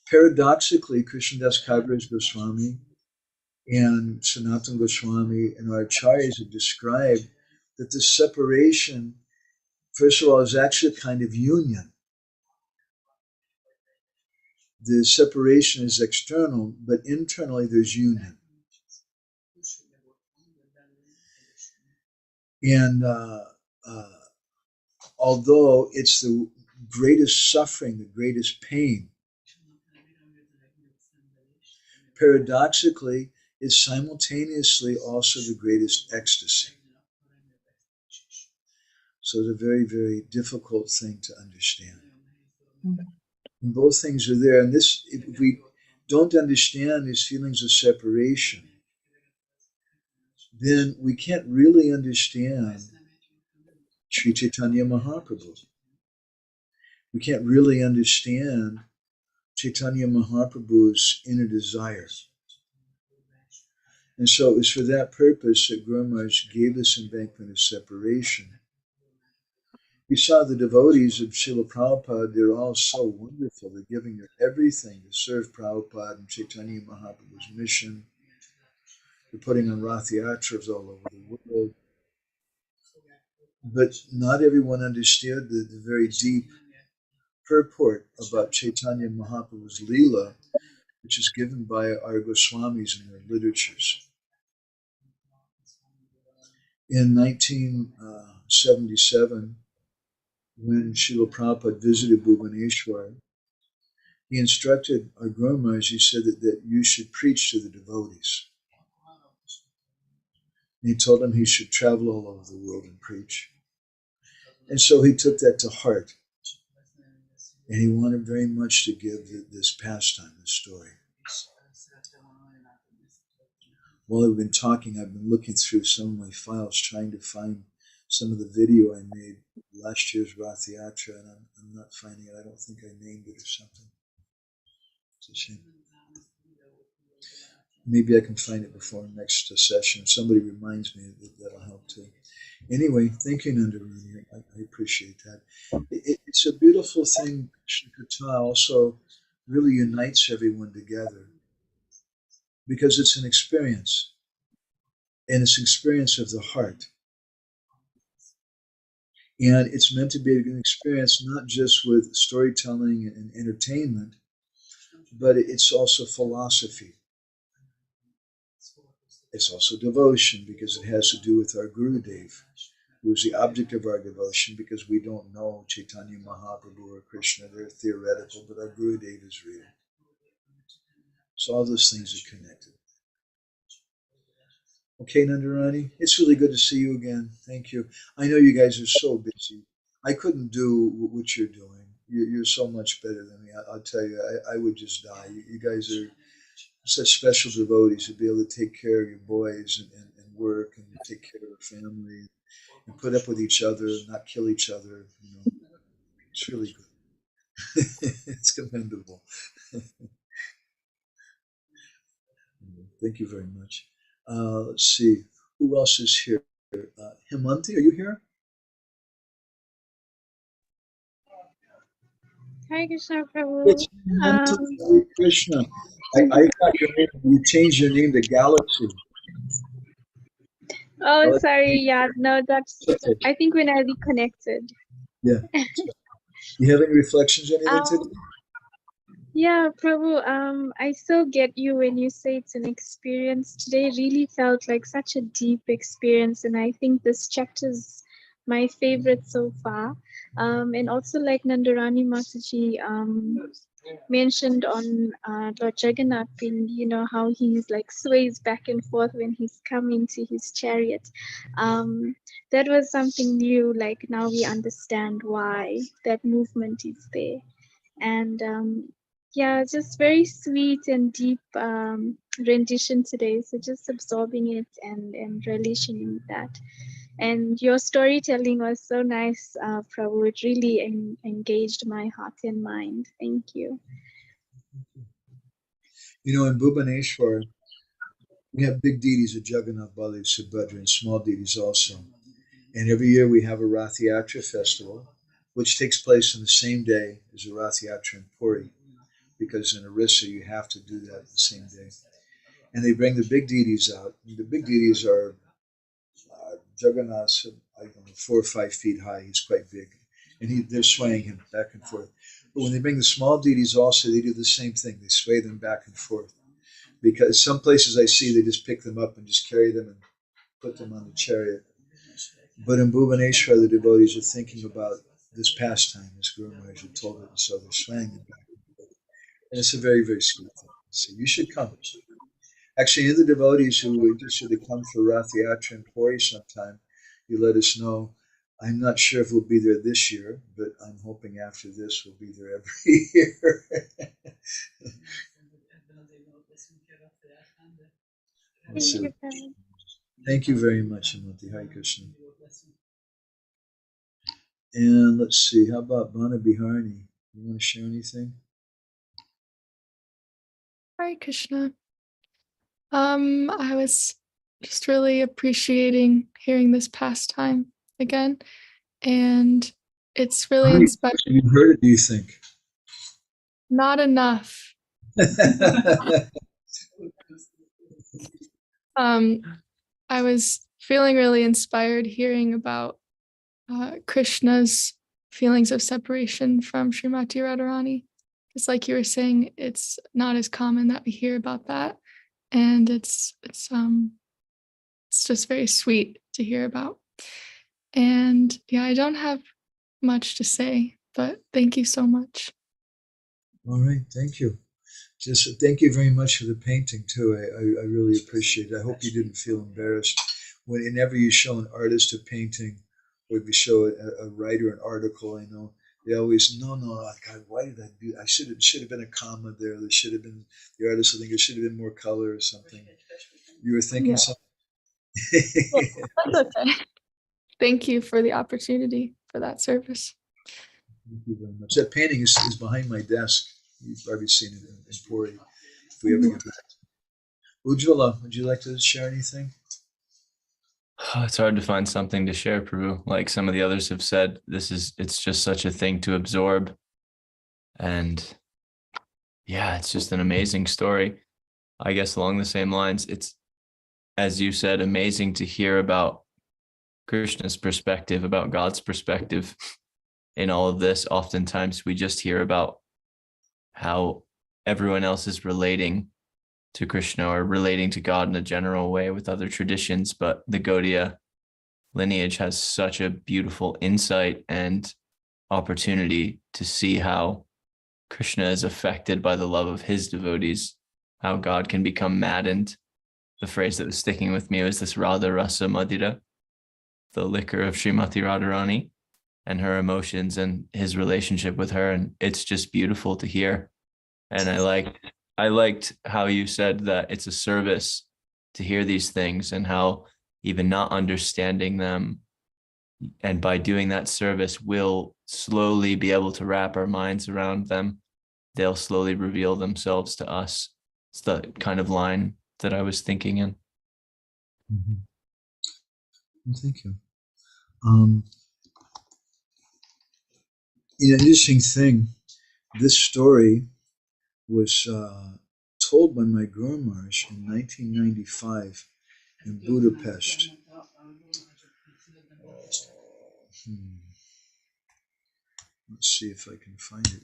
paradoxically, Krishnadas Kaviraj Goswami and Sanatana Goswami and our acharyas have described that this separation, first of all, is actually a kind of union. The separation is external, but internally there's union. And although it's the greatest suffering, the greatest pain, paradoxically, is simultaneously also the greatest ecstasy. So it's a very, very difficult thing to understand. And both things are there. And this, if we don't understand these feelings of separation, then we can't really understand Sri Chaitanya Mahaprabhu. We can't really understand Chaitanya Mahaprabhu's inner desire. And so it was for that purpose that Guru Maharaj gave this embankment of separation. You saw the devotees of Srila Prabhupada, they're all so wonderful. They're giving their everything to serve Prabhupada and Chaitanya Mahaprabhu's mission. They're putting on Ratha-yatras all over the world. But not everyone understood the very deep purport about Chaitanya Mahaprabhu's Leela, which is given by our Goswamis in their literatures. In 1977, when Srila Prabhupada visited Bhubaneswar, he instructed our Guru Maharaj, he said that you should preach to the devotees. And he told him he should travel all over the world and preach. And so he took that to heart. And he wanted very much to give this pastime, this story. While I've been talking, I've been looking through some of my files, trying to find some of the video I made last year's Ratha-yatra, and I'm not finding it. I don't think I named it or something. It's a shame. Maybe I can find it before the next session. If somebody reminds me, that'll help too. Anyway, thank you, Nandarani. I appreciate that. It's a beautiful thing. Krishna Katha also really unites everyone together because it's an experience, and it's an experience of the heart. And it's meant to be an experience not just with storytelling and entertainment, but it's also philosophy. It's also devotion because it has to do with our Gurudev, who is the object of our devotion, because we don't know Chaitanya Mahaprabhu or Krishna. They're theoretical, but our Gurudev is real. So all those things are connected. Okay, Nandarani, it's really good to see you again. Thank you. I know you guys are so busy. I couldn't do what you're doing. You're so much better than me. I'll tell you, I would just die. You guys are such special devotees to be able to take care of your boys and work and take care of their family and put up with each other and not kill each other. It's really good. It's commendable. Thank you very much. Let's see. Who else is here? Hemanti, are you here? Hi, Krishna Prabhu. It's Hare Krishna. I got your name. You changed your name to Galaxy. Oh, sorry. Yeah, no, that's, Okay. I think when I reconnected. Yeah. You have any reflections or anything today? Yeah, Prabhu, I so get you when you say it's an experience. Today really felt like such a deep experience, and I think this chapter's my favorite so far. And also like Nandarani Mataji mentioned on Lord Jagannath being, how he's like sways back and forth when he's coming to his chariot. That was something new, like now we understand why that movement is there. And yeah, just very sweet and deep rendition today. So just absorbing it and relishing with that. And your storytelling was so nice, Prabhu. It really engaged my heart and mind. Thank you. In Bhubaneswar, we have big deities of Jagannath Baladev and Subhadra and small deities also. And every year we have a Ratha-yatra festival, which takes place on the same day as a Ratha-yatra in Puri, because in Orissa you have to do that the same day. And they bring the big deities out. The big deities are Jagannath's, I don't know, 4 or 5 feet high. He's quite big. And they're swaying him back and forth. But when they bring the small deities also, they do the same thing. They sway them back and forth. Because some places I see, they just pick them up and just carry them and put them on the chariot. But in Bhubaneswar, the devotees are thinking about this pastime, as Guru Maharaj had told it, and so they're swaying them back and forth. And it's a very, very sweet thing. So you should come. Actually, any of the devotees who are interested to come for Ratha-yatra in Puri sometime, you let us know. I'm not sure if we'll be there this year, but I'm hoping after this we'll be there every year. Thank you very much, Amanti. Hare Krishna. And let's see, how about Bana Biharni? You want to share anything? Hare Krishna. I was just really appreciating hearing this pastime again, and it's really inspiring. You heard it, do you think? Not enough. I was feeling really inspired hearing about Krishna's feelings of separation from Srimati Radharani. Just like you were saying, it's not as common that we hear about that, and it's just very sweet to hear about. And yeah, I don't have much to say, but thank you so much. All right, thank you. Just thank you very much for the painting too. I really appreciate it. I hope you didn't feel embarrassed whenever you show an artist a painting, or if you show a writer an article. I know they always God, why did I do? I should have been a comma there. There should have been the artist. I think there should have been more color or something. You were thinking something. That's okay. Thank you for the opportunity for that service. Thank you very much. That painting is behind my desk. You've probably seen it in Puri. If we ever get back. Ujjwala, would you like to share anything? It's hard to find something to share, Prabhu. Like some of the others have said, it's just such a thing to absorb. And yeah, it's just an amazing story. I guess along the same lines, it's, as you said, amazing to hear about Krishna's perspective, about God's perspective in all of this. Oftentimes we just hear about how everyone else is relating to Krishna or relating to God in a general way with other traditions, but the Gaudiya lineage has such a beautiful insight and opportunity to see how Krishna is affected by the love of his devotees, how God can become maddened. The phrase that was sticking with me was this Radha Rasa Madhira, the liquor of Srimati Radharani, and her emotions and his relationship with her. And it's just beautiful to hear. And I liked how you said that it's a service to hear these things, and how even not understanding them, and by doing that service, we'll slowly be able to wrap our minds around them. They'll slowly reveal themselves to us. It's the kind of line that I was thinking in. Mm-hmm. Well, thank you. An interesting thing, this story was told by my Guru Maharaj in 1995 in Budapest. Let's see if I can find it.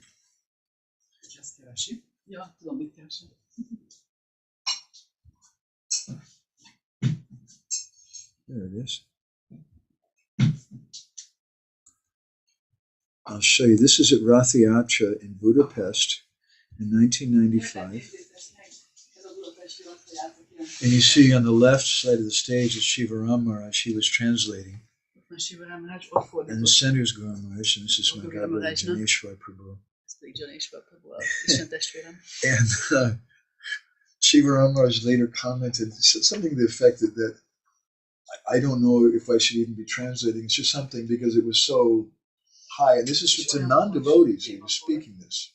There it is. I'll show you. This is at Ratha-yatra in Budapest in 1995. And you see on the left side of the stage is Shivaram Maharaj. He was translating. And the center is Guru Maharaj, and this is my godbrother Janeshwar Prabhu. And Shivaram Maharaj later commented something to the effect that I don't know if I should even be translating. It's just something, because it was so high. And this is to non-devotees he was speaking this.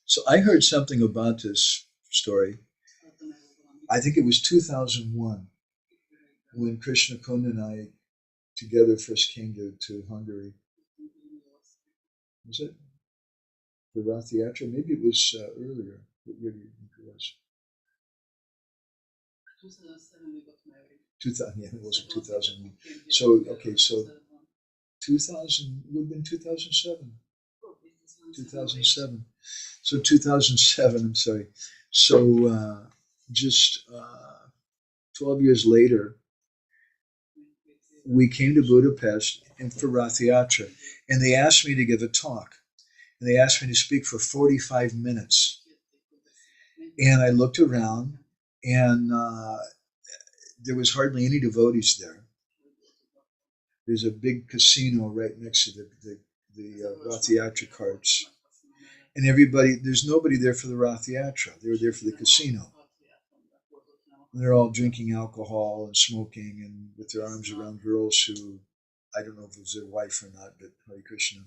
So I heard something about this story. I think it was 2001 when Krishna Kunda and I together first came to Hungary. Was it the Ratha-yatra? Maybe it was earlier. What year do you think it was? 2000, yeah, it wasn't 2001. So, okay, so 2000 would have been 2007. 2007. So 2007, I'm sorry. So just 12 years later, we came to Budapest and for Ratha-yatra, and they asked me to give a talk. And they asked me to speak for 45 minutes. And I looked around, and there was hardly any devotees there. There's a big casino right next to the Ratha-yatra carts. And everybody, there's nobody there for the Ratha-yatra. They were there for the casino. And they're all drinking alcohol and smoking and with their arms around girls who, I don't know if it was their wife or not, but Hare Krishna.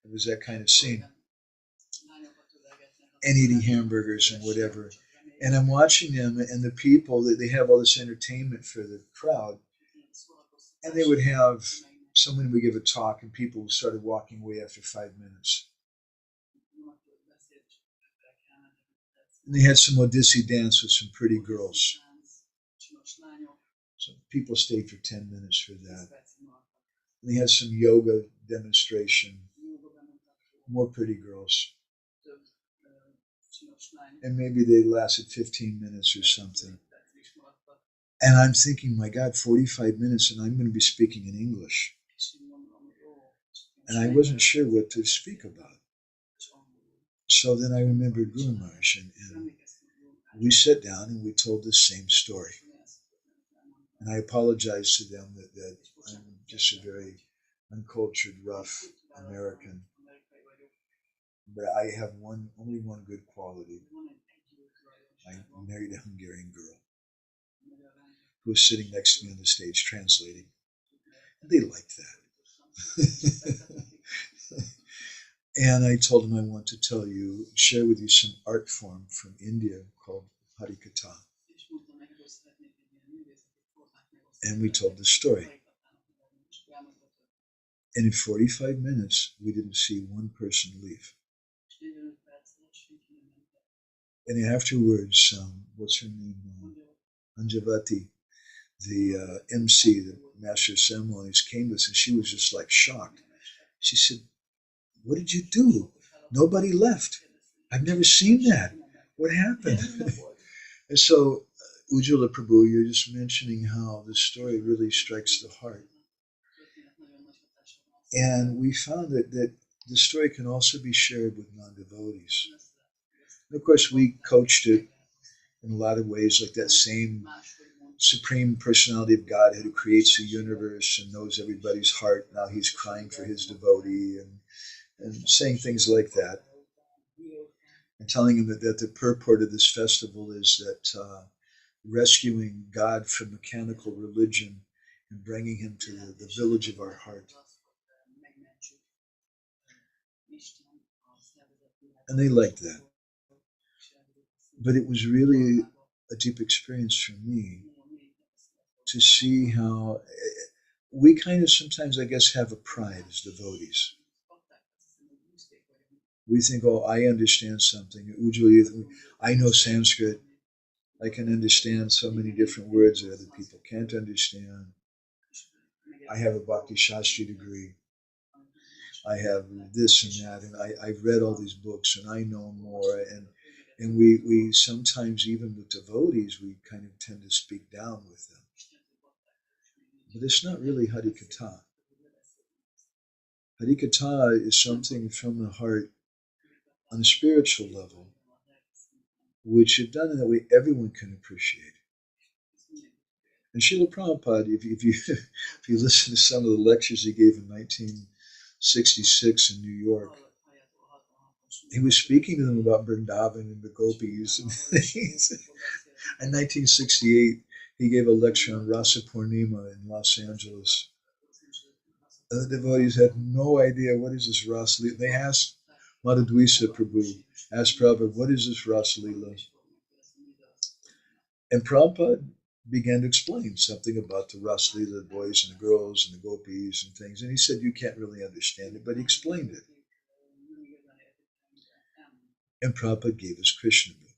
It was that kind of scene. And eating hamburgers and whatever. And I'm watching them and the people, they have all this entertainment for the crowd. And they would have, someone would give a talk and people started walking away after 5 minutes. And they had some Odissi dance with some pretty girls. So people stayed for 10 minutes for that. And they had some yoga demonstration. More pretty girls. And maybe they lasted 15 minutes or something. And I'm thinking, my God, 45 minutes and I'm going to be speaking in English. And I wasn't sure what to speak about. So then I remembered Guru Maharaj, and we sat down and we told the same story. And I apologized to them that I'm just a very uncultured, rough American. But I have only one good quality. I married a Hungarian girl who was sitting next to me on the stage translating. And they liked that. And I told him I want to share with you some art form from India called Harikatha. And we told the story. And in 45 minutes, we didn't see one person leave. And afterwards, what's her name? Anjavati, the MC, the Master of Ceremonies, came to us, and she was just like shocked. She said, "What did you do? Nobody left. I've never seen that. What happened?" And so, Ujjwala Prabhu, you're just mentioning how the story really strikes the heart. And we found that the story can also be shared with non-devotees. And of course, we coached it in a lot of ways, like that same Supreme Personality of Godhead who creates the universe and knows everybody's heart. Now he's crying for his devotee and saying things like that. And telling him that the purport of this festival is that rescuing God from mechanical religion and bringing him to the village of our heart. And they liked that. But it was really a deep experience for me to see how we kind of sometimes, I guess, have a pride as devotees. We think, oh, I understand something. Usually, I know Sanskrit. I can understand so many different words that other people can't understand. I have a Bhakti Shastri degree. I have this and that, and I've read all these books, and I know more. And we sometimes, even with devotees, we kind of tend to speak down with them. But it's not really Harikatha. Harikatha is something from the heart on a spiritual level, which is done in that way everyone can appreciate. And Srila Prabhupada, if you listen to some of the lectures he gave in 1966 in New York, he was speaking to them about Vrindavan and the gopis and things. In 1968, he gave a lecture on Rasa Purnima in Los Angeles. And the devotees had no idea what is this Rasa Leela. They asked Madhudvisa Prabhu, asked Prabhupada, what is this Rasa Leela? And Prabhupada began to explain something about the Rasa Leela, the boys and the girls and the gopis and things. And he said, you can't really understand it, but he explained it. And Prabhupada gave us Krishna book.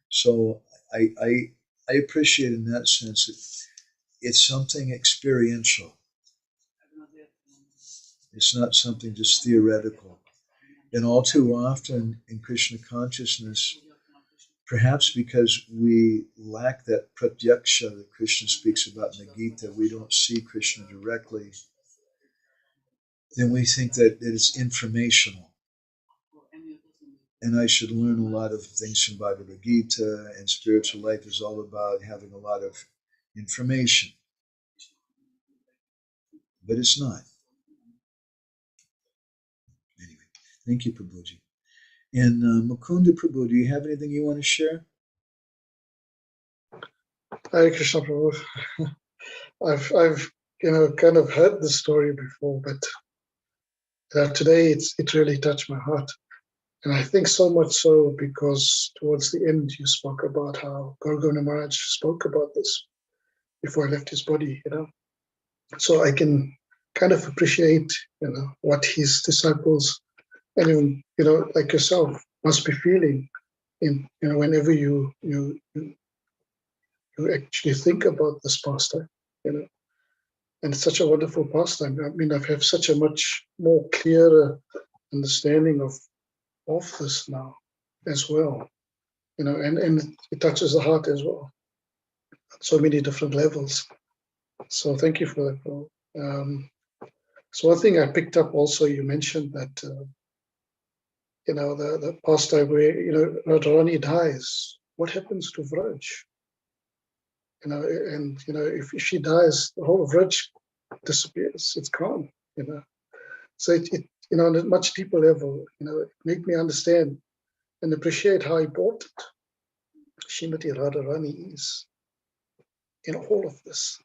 So I appreciate in that sense that it's something experiential. It's not something just theoretical. And all too often in Krishna consciousness, perhaps because we lack that pratyaksha that Krishna speaks about in the Gita, we don't see Krishna directly, then we think that it's informational. And I should learn a lot of things from Bhagavad Gita, and spiritual life is all about having a lot of information. But it's not. Anyway, thank you, Prabhuji. And Mukunda Prabhu, do you have anything you want to share? Hare Krishna Prabhu. I've kind of heard the story before, but today it really touched my heart. And I think so much so because towards the end you spoke about how Govinda Maharaj spoke about this before he left his body, So I can kind of appreciate, what his disciples and even, like yourself must be feeling whenever you actually think about this pastime, And it's such a wonderful pastime. I mean, I have such a much more clearer understanding of this now as well, and it touches the heart as well, so many different levels. So thank you for that, Paul. So one thing I picked up also, you mentioned that, the pastime where, Radharani dies, what happens to Vraj? And, if she dies, the whole of Vraj disappears, it's gone, So it on a much deeper level, it made me understand and appreciate how important Srimati Radharani is in all of this,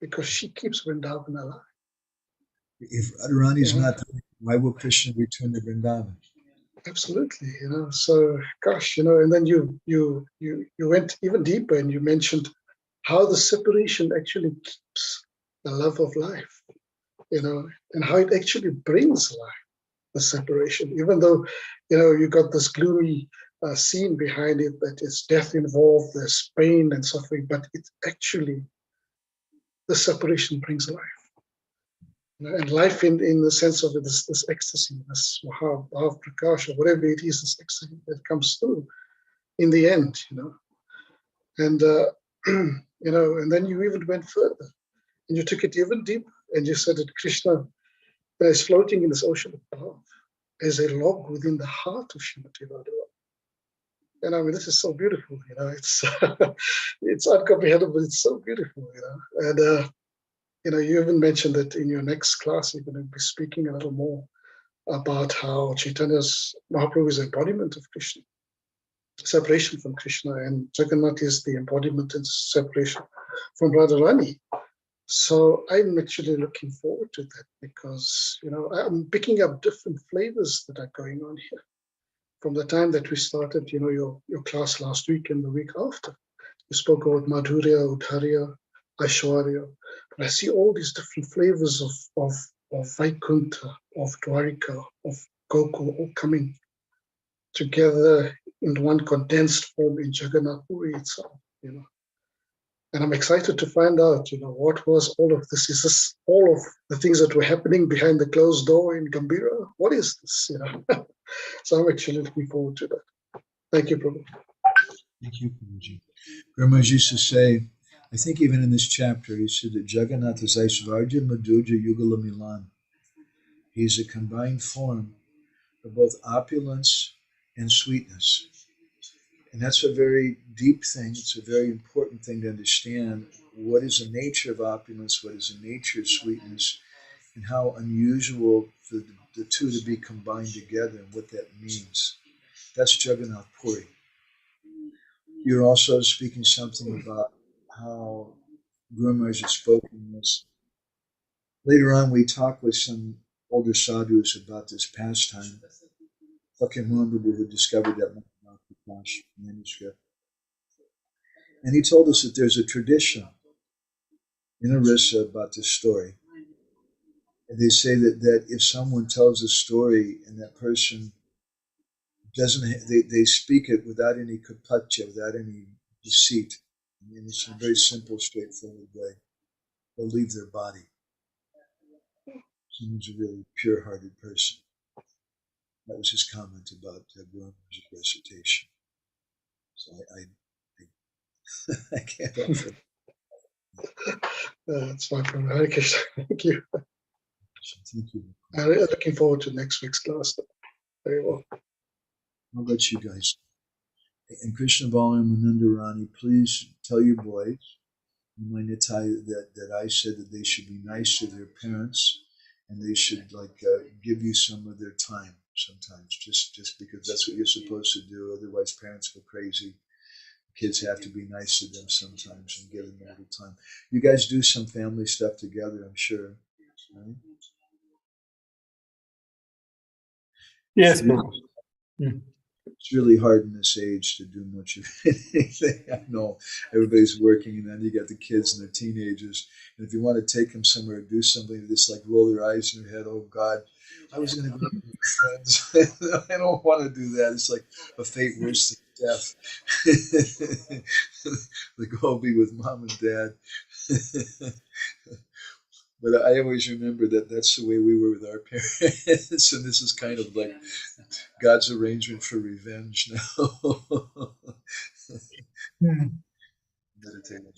because she keeps Vrindavan alive. If Radharani is not there, why will Krishna return to Vrindavan? Absolutely, So, gosh, and then you went even deeper and you mentioned how the separation actually keeps the love of life, and how it actually brings life, the separation, even though, you got this gloomy scene behind it that it's death involved, there's pain and suffering, but it's actually the separation brings life. And life in the sense of this ecstasy, this maha-bhava-prakasa, whatever it is, this ecstasy that comes through in the end, And, and then you even went further and you took it even deeper and you said that Krishna is floating in this ocean of love as a log within the heart of Srimati Radharani. And I mean, this is so beautiful, it's it's incomprehensible, it's so beautiful, And, you even mentioned that in your next class, you're going to be speaking a little more about how Chaitanya's Mahaprabhu is embodiment of Krishna, separation from Krishna, and Jagannath is the embodiment and separation from Radharani. So I'm actually looking forward to that because, I'm picking up different flavors that are going on here. From the time that we started, your class last week and the week after, you spoke about Madhurya, Udharya, Aishwarya. But I see all these different flavors of Vaikuntha, of Dwarika, of Gokul, all coming together in one condensed form in Jagannath Puri itself, And I'm excited to find out, what was all of this? Is this all of the things that were happening behind the closed door in Gambhira? What is this, So I'm actually looking forward to that. Thank you, Prabhu. Thank you, Prabhuji. Gurmaji used to say, I think even in this chapter, he said that Jagannath is Aishvarya Madhurya Yugala Milan. He's a combined form of both opulence and sweetness. And that's a very deep thing. It's a very important thing to understand. What is the nature of opulence? What is the nature of sweetness? And how unusual for the two to be combined together and what that means. That's Jagannath Puri. You're also speaking something about how Guru Maharaj has spoken this. Later on, we talked with some older sadhus about this pastime. Fakir Muhammad, who discovered that maha-bhava-prakasa manuscript. And he told us that there's a tradition in Orissa about this story. And they say that if someone tells a story and that person doesn't, they speak it without any kapatya, without any deceit. I mean, it's a very simple, straightforward way. They'll leave their body. Someone's a really pure-hearted person. That was his comment about Guru Maharaj's recitation. So I can't offer. That's my friend. Hare Krishna. Thank you. Thank you. I'm looking forward to next week's class. Very well. I'll let you guys. And Krishna Balaram and Radharani, please tell your boys, my Nitai, that I said that they should be nice to their parents and they should give you some of their time sometimes, just because that's what you're supposed to do. Otherwise, parents go crazy. Kids have to be nice to them sometimes and give them a little time. You guys do some family stuff together, I'm sure, right? Yes. It's really hard in this age to do much of anything. I know everybody's working, and then you got the kids and the teenagers. And if you want to take them somewhere or do something, they just roll their eyes in their head. Oh God, I was going to go with my friends. I don't want to do that. It's like a fate worse than death. Go be with mom and dad. But I always remember that that's the way we were with our parents, and this is kind of like God's arrangement for revenge now. Meditate on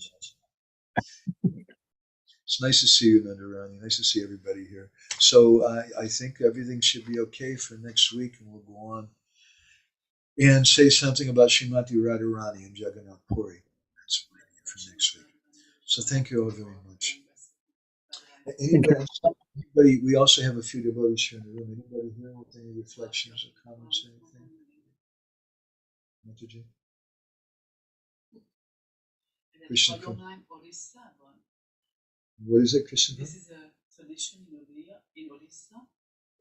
that. It's nice to see you, Nandarani. Nice to see everybody here. So I think everything should be okay for next week, and we'll go on and say something about Srimati Radharani and Jagannath Puri. That's for next week. So thank you all very much. Anybody, we also have a few devotees here in the room. Anybody here with any reflections or comments or anything? Mataji? Krishna. What is it, Krishna? This is a tradition in Odisha.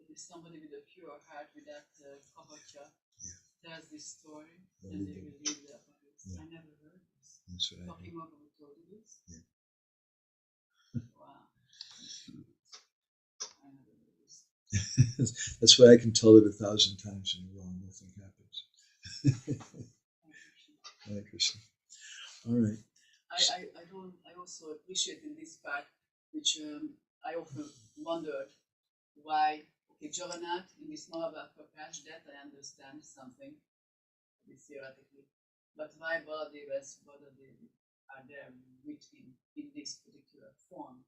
It is somebody with a pure heart, with that kavatya, tells this story, and they will leave their bodies. I never heard this. That's what I Talking heard. about who told you this? Yeah. Wow. I never heard this. That's why I can tell it 1,000 times in a row and nothing happens. Hare Krishna. All right. I also appreciate in this part, which I often wondered why, okay, Jagannath in this maha-bhava-prakasa, that I understand something, theoretically, but why Baladev and Subhadra are there with him in this particular form?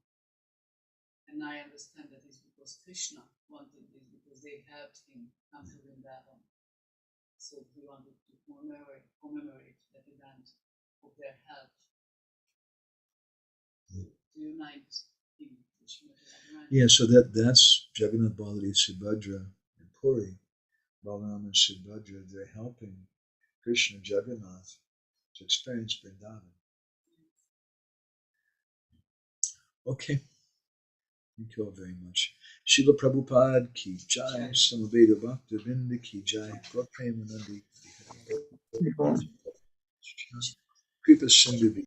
And I understand that it's because Krishna wanted this, because they helped him come to Vrindavan. So he wanted to commemorate that event of their help to unite him. Yeah, so that's Jagannath Baladev and Subhadra and Puri. Balaram and Subhadra, they're helping Krishna Jagannath to experience Vrindavan. Okay. Thank you all very much. Srila Prabhupada ki jai, Samaveda Bhakta Vrinda ki jai, Gaur Premanandi, Kripa Sindhu